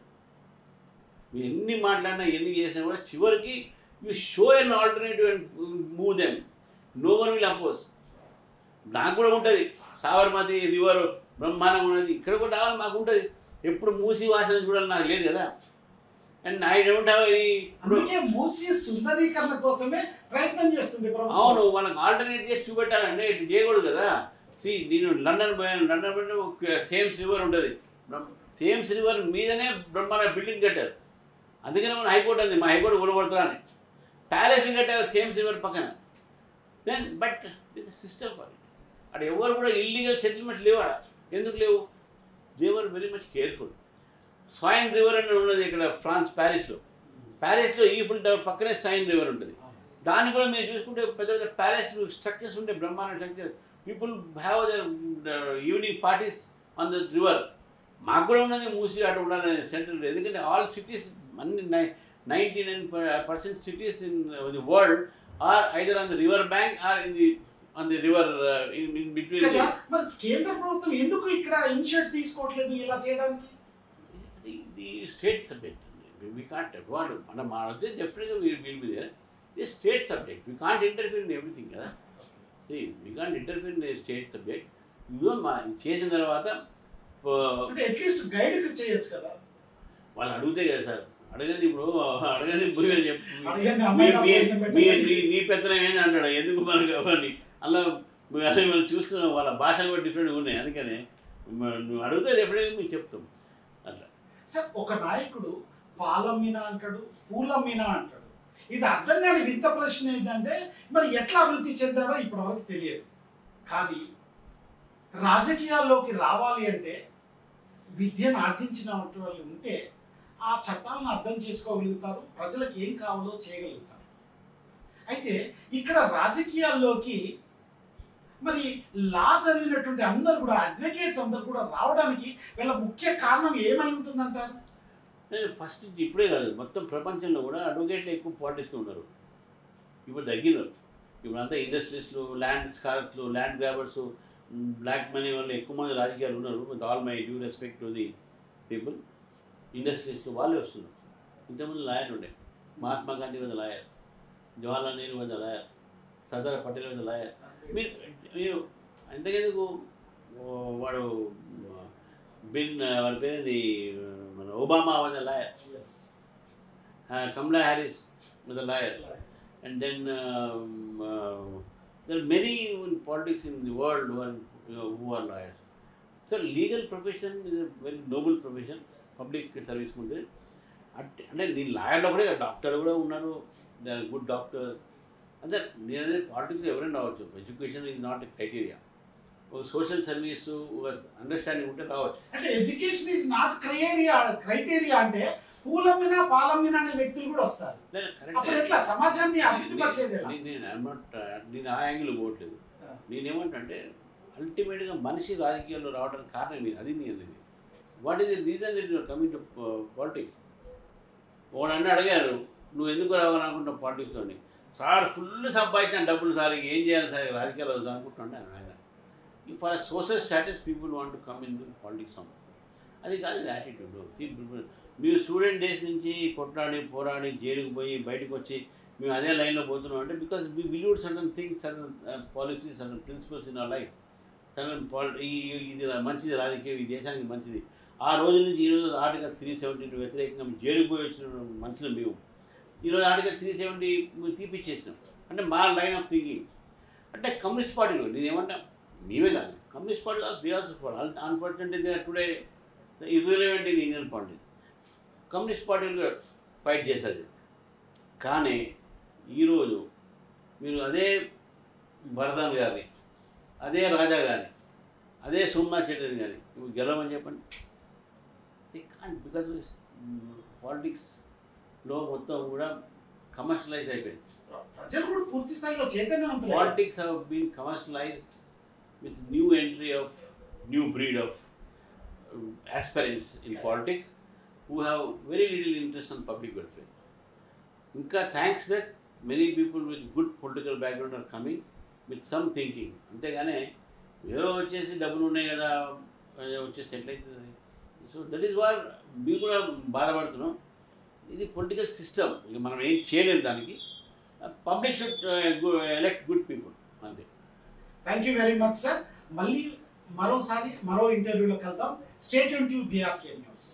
మీరు ఎన్ని మాట్లాడినా ఎన్ని చేసినా కూడా చివరికి you show an alternative and move them. No one will oppose. నాకు కూడా ఉంటుంది, సాబర్మతి రివర్ బ్రహ్మాండంగా ఉన్నది, ఇక్కడ కూడా రావాలి మాకు ఉంటుంది. ఎప్పుడు మూసి వాసన చూడాలి నాకు లేదు కదా. అండ్ ఐ డోంట్ హ్యావ్ మూసి సుందరీకరణ కోసమే ప్రయత్నం చేస్తుంది. అవును, వాళ్ళకి ఆల్టర్నేట్ చేసి చూపెట్టాలంటే ఇటు చేయకూడదు కదా. నేను లండన్ పోయాను. లండన్ పోయిన థేమ్స్ రివర్ ఉంటుంది. థేమ్స్ రివర్ మీదనే బ్రహ్మాండ బిల్డింగ్ కట్టారు. అందుకనే మన హైకోర్టు అంది, మా హైకోర్టు కూలగొడతారని. ప్యాలెస్ కట్టారు థేమ్స్ రివర్ పక్కన. Then but with system for it. అక్కడ ఎవరు కూడా ఇల్లీగల్ సెటిల్మెంట్స్ లేవు. అక్కడ ఎందుకు లేవు? They were very much careful. Seine river అని ఉన్నది ఇక్కడ ఫ్రాన్స్ ప్యారిస్లో ఈఫిల్ టవర్ పక్కనే సైన్ రివర్ ఉంటుంది. దాన్ని కూడా మీరు చూసుకుంటే పెద్ద పెద్ద ప్యాలెస్ స్ట్రక్చర్స్ ఉంటే బ్రహ్మాండ structure. People have their evening parties on the river. మాకు కూడా ఉన్నది మూసి అటు ఉండాలని సెంట్రల్. ఎందుకంటే ఆల్ సిటీస్ అన్ని 99% cities in the world are either on the river bank or on the river in between. మరి కేంద్ర ప్రభుత్వం ఎందుకు ఇక్కడ ఇనిషియేటివ్ తీసుకోవట్లేదు ఇలా చేయడానికి? The state subject. We can't afford. మన మానవుతే డెఫినెట్గా విల్ బి దేర్. ఇది state subject. We can't interfere in everything కదా. See, we can't interfere in the state subject. చేసిన తర్వాత అట్లీస్ట్ గైడ్ చేయొచ్చు కదా. వాళ్ళు అడిగితే కదా సార్, అడగది ఇప్పుడు అడగది నీ పెత్తనం ఏంది అంటాడు. ఎందుకు మనకు అవన్నీ అలా మనం చూస్తున్నాం, వాళ్ళ భాషలు కూడా డిఫరెంట్గా ఉన్నాయి. అందుకని నువ్వు అడిగితే డెఫినెట్గా మీకు చెప్తాం అట్లా. సార్ ఒక నాయకుడు పాలమ్మినా అంటాడు, పూలమ్మినా అంటాడు. ఇది అర్థం కాని వింత ప్రశ్న ఏంటంటే మరి ఎట్లా అభివృద్ధి చెందారో ఇప్పటివరకు తెలియదు. కానీ రాజకీయాల్లోకి రావాలి అంటే విద్యను ఆర్జించిన వాళ్ళు ఉంటే ఆ చట్టాలను అర్థం చేసుకోగలుగుతారు, ప్రజలకు ఏం కావాలో చేయగలుగుతారు. అయితే ఇక్కడ రాజకీయాల్లోకి మరి లా చదివినటువంటి అందరు కూడా, అడ్వకేట్స్ అందరు కూడా రావడానికి వీళ్ళ ముఖ్య కారణం ఏమై ఉంటుందంటారు? ఫస్ట్ ఇప్పుడే కాదు, మొత్తం ప్రపంచంలో కూడా అడ్వకేట్లు ఎక్కువ పాటిస్తూ ఉన్నారు. ఇప్పుడు తగ్గినారు. ఇప్పుడు అంతా ఇండస్ట్రీస్లు, ల్యాండ్ స్కాలర్స్లు, ల్యాండ్ గ్రాబర్స్, బ్లాక్ మనీ వాళ్ళు ఎక్కువ మంది రాజకీయాలు ఉన్నారు. With all my due respect to the people. ఇండస్ట్రీస్లో వాళ్ళే వస్తున్నారు. ఇంతకుముందు లాయర్ ఉండే, Mahatma Gandhi was lawyer, Jawaharlal Nehru was lawyer, Sardar Patel was lawyer. మీరు ఎంతకెందుకు వాడు వాడి పేరేంది, మన Obama was a lawyer, Kamala Harris was a lawyer, and then there are many in politics in the world who are lawyers. So legal profession is a very noble profession. Public service ముందు అంటే దీని లాయర్లో కూడా డాక్టర్ కూడా ఉన్నారు, దే ఆర్ గుడ్ డాక్టర్. అంటే నేను పాలిటిక్స్ ఎవరైనా రావచ్చు. Education is not a criteria. ఒక సోషల్ సర్వీస్, ఒక అండర్స్టాండింగ్ ఉంటే రావచ్చు. అంటే ఎడ్యుకేషన్ ఈజ్ నాట్ క్రైటీరియా అంటే పూలమ్మినా పాలమ్మినా అనే వ్యక్తులు కూడా వస్తారు. అప్పుడు ఎట్లా సమాజాన్ని అభివృద్ధి పరిచేది? నేను ఆ యాంగిల్ పోవట్లేదు. నేనేమంటే అల్టిమేట్గా మనిషి రాజకీయాల్లో రావడానికి కారణం ఇది. అది నేను what is the reason that you are coming to politics? ఒకడన్నా అడిగారు, నువ్వు ఎందుకు రావాలనుకుంటావు పాలిటిక్స్లోని? సార్ ఫుల్ సంపాదించిన డబ్బులు సార్, ఏం చేయాలి సార్ రాజకీయాలు వద్దాం అనుకుంటున్నాను ఆయన. For social status people want to come in politics. అది కాదు యాటిట్యూడ్. మీరు స్టూడెంట్ డేస్ నుంచి కొట్లాడి పోరాడి జైలుకి పోయి బయటకు వచ్చి మేము అదే లైన్లో పోతున్నాం అంటే because we believe certain things, certain policies, certain principles in our life. Certain ఇది మంచిది, రాజకీయం ఈ దేశానికి మంచిది. ఆ రోజు నుంచి ఈరోజు ఆర్టికల్ 370 వ్యతిరేకంగా జైలుకు పోయి వచ్చిన మనుషులు మేము. ఈరోజు ఆర్టికల్ 370 తీపిచ్చేసినాం. అంటే మా లైన్ ఆఫ్ థింకింగ్. అంటే కమ్యూనిస్ట్ పార్టీలో నేనేమంటా, మేమే కాదు, communist party they also follow. Unfortunately they are today irrelevant in Indian politics. Communist పార్టీలు ఫైట్ చేశారు. కానీ ఈరోజు మీరు అదే వరదన్ గారిని, అదే రాజా గారిని, అదే సోమనాథ్ చటర్జీ గారిని ఇప్పుడు గెలవమని చెప్పండి. దే కాంట్, బికాజ్ పాలిటిక్స్లో మొత్తం కూడా కమర్షియలైజ్ అయిపోయింది. ప్రజలు కూడా పూర్తి స్థాయిలో చైతన్యవంతులు. Politics have been commercialised with new entry of new breed of aspirants in politics who have very little interest on public welfare. Inka thanks that many people with good political background are coming with some thinking. అంతేగానే ఏదో వచ్చేసి డబ్బులు ఉన్నాయి కదా వచ్చేసి సెటిల్ అవుతుంది. సో దట్ ఈస్ వాట్ మేము కూడా బాధపడుతున్నాం. ఇది పొలిటికల్ సిస్టమ్, ఇక మనం ఏం చేయలేము దానికి. Public should elect good people అంతే. Thank you very much sir. మళ్ళీ మరోసారి మరో ఇంటర్వ్యూలో కలుద్దాం. Stay tune to BRK news.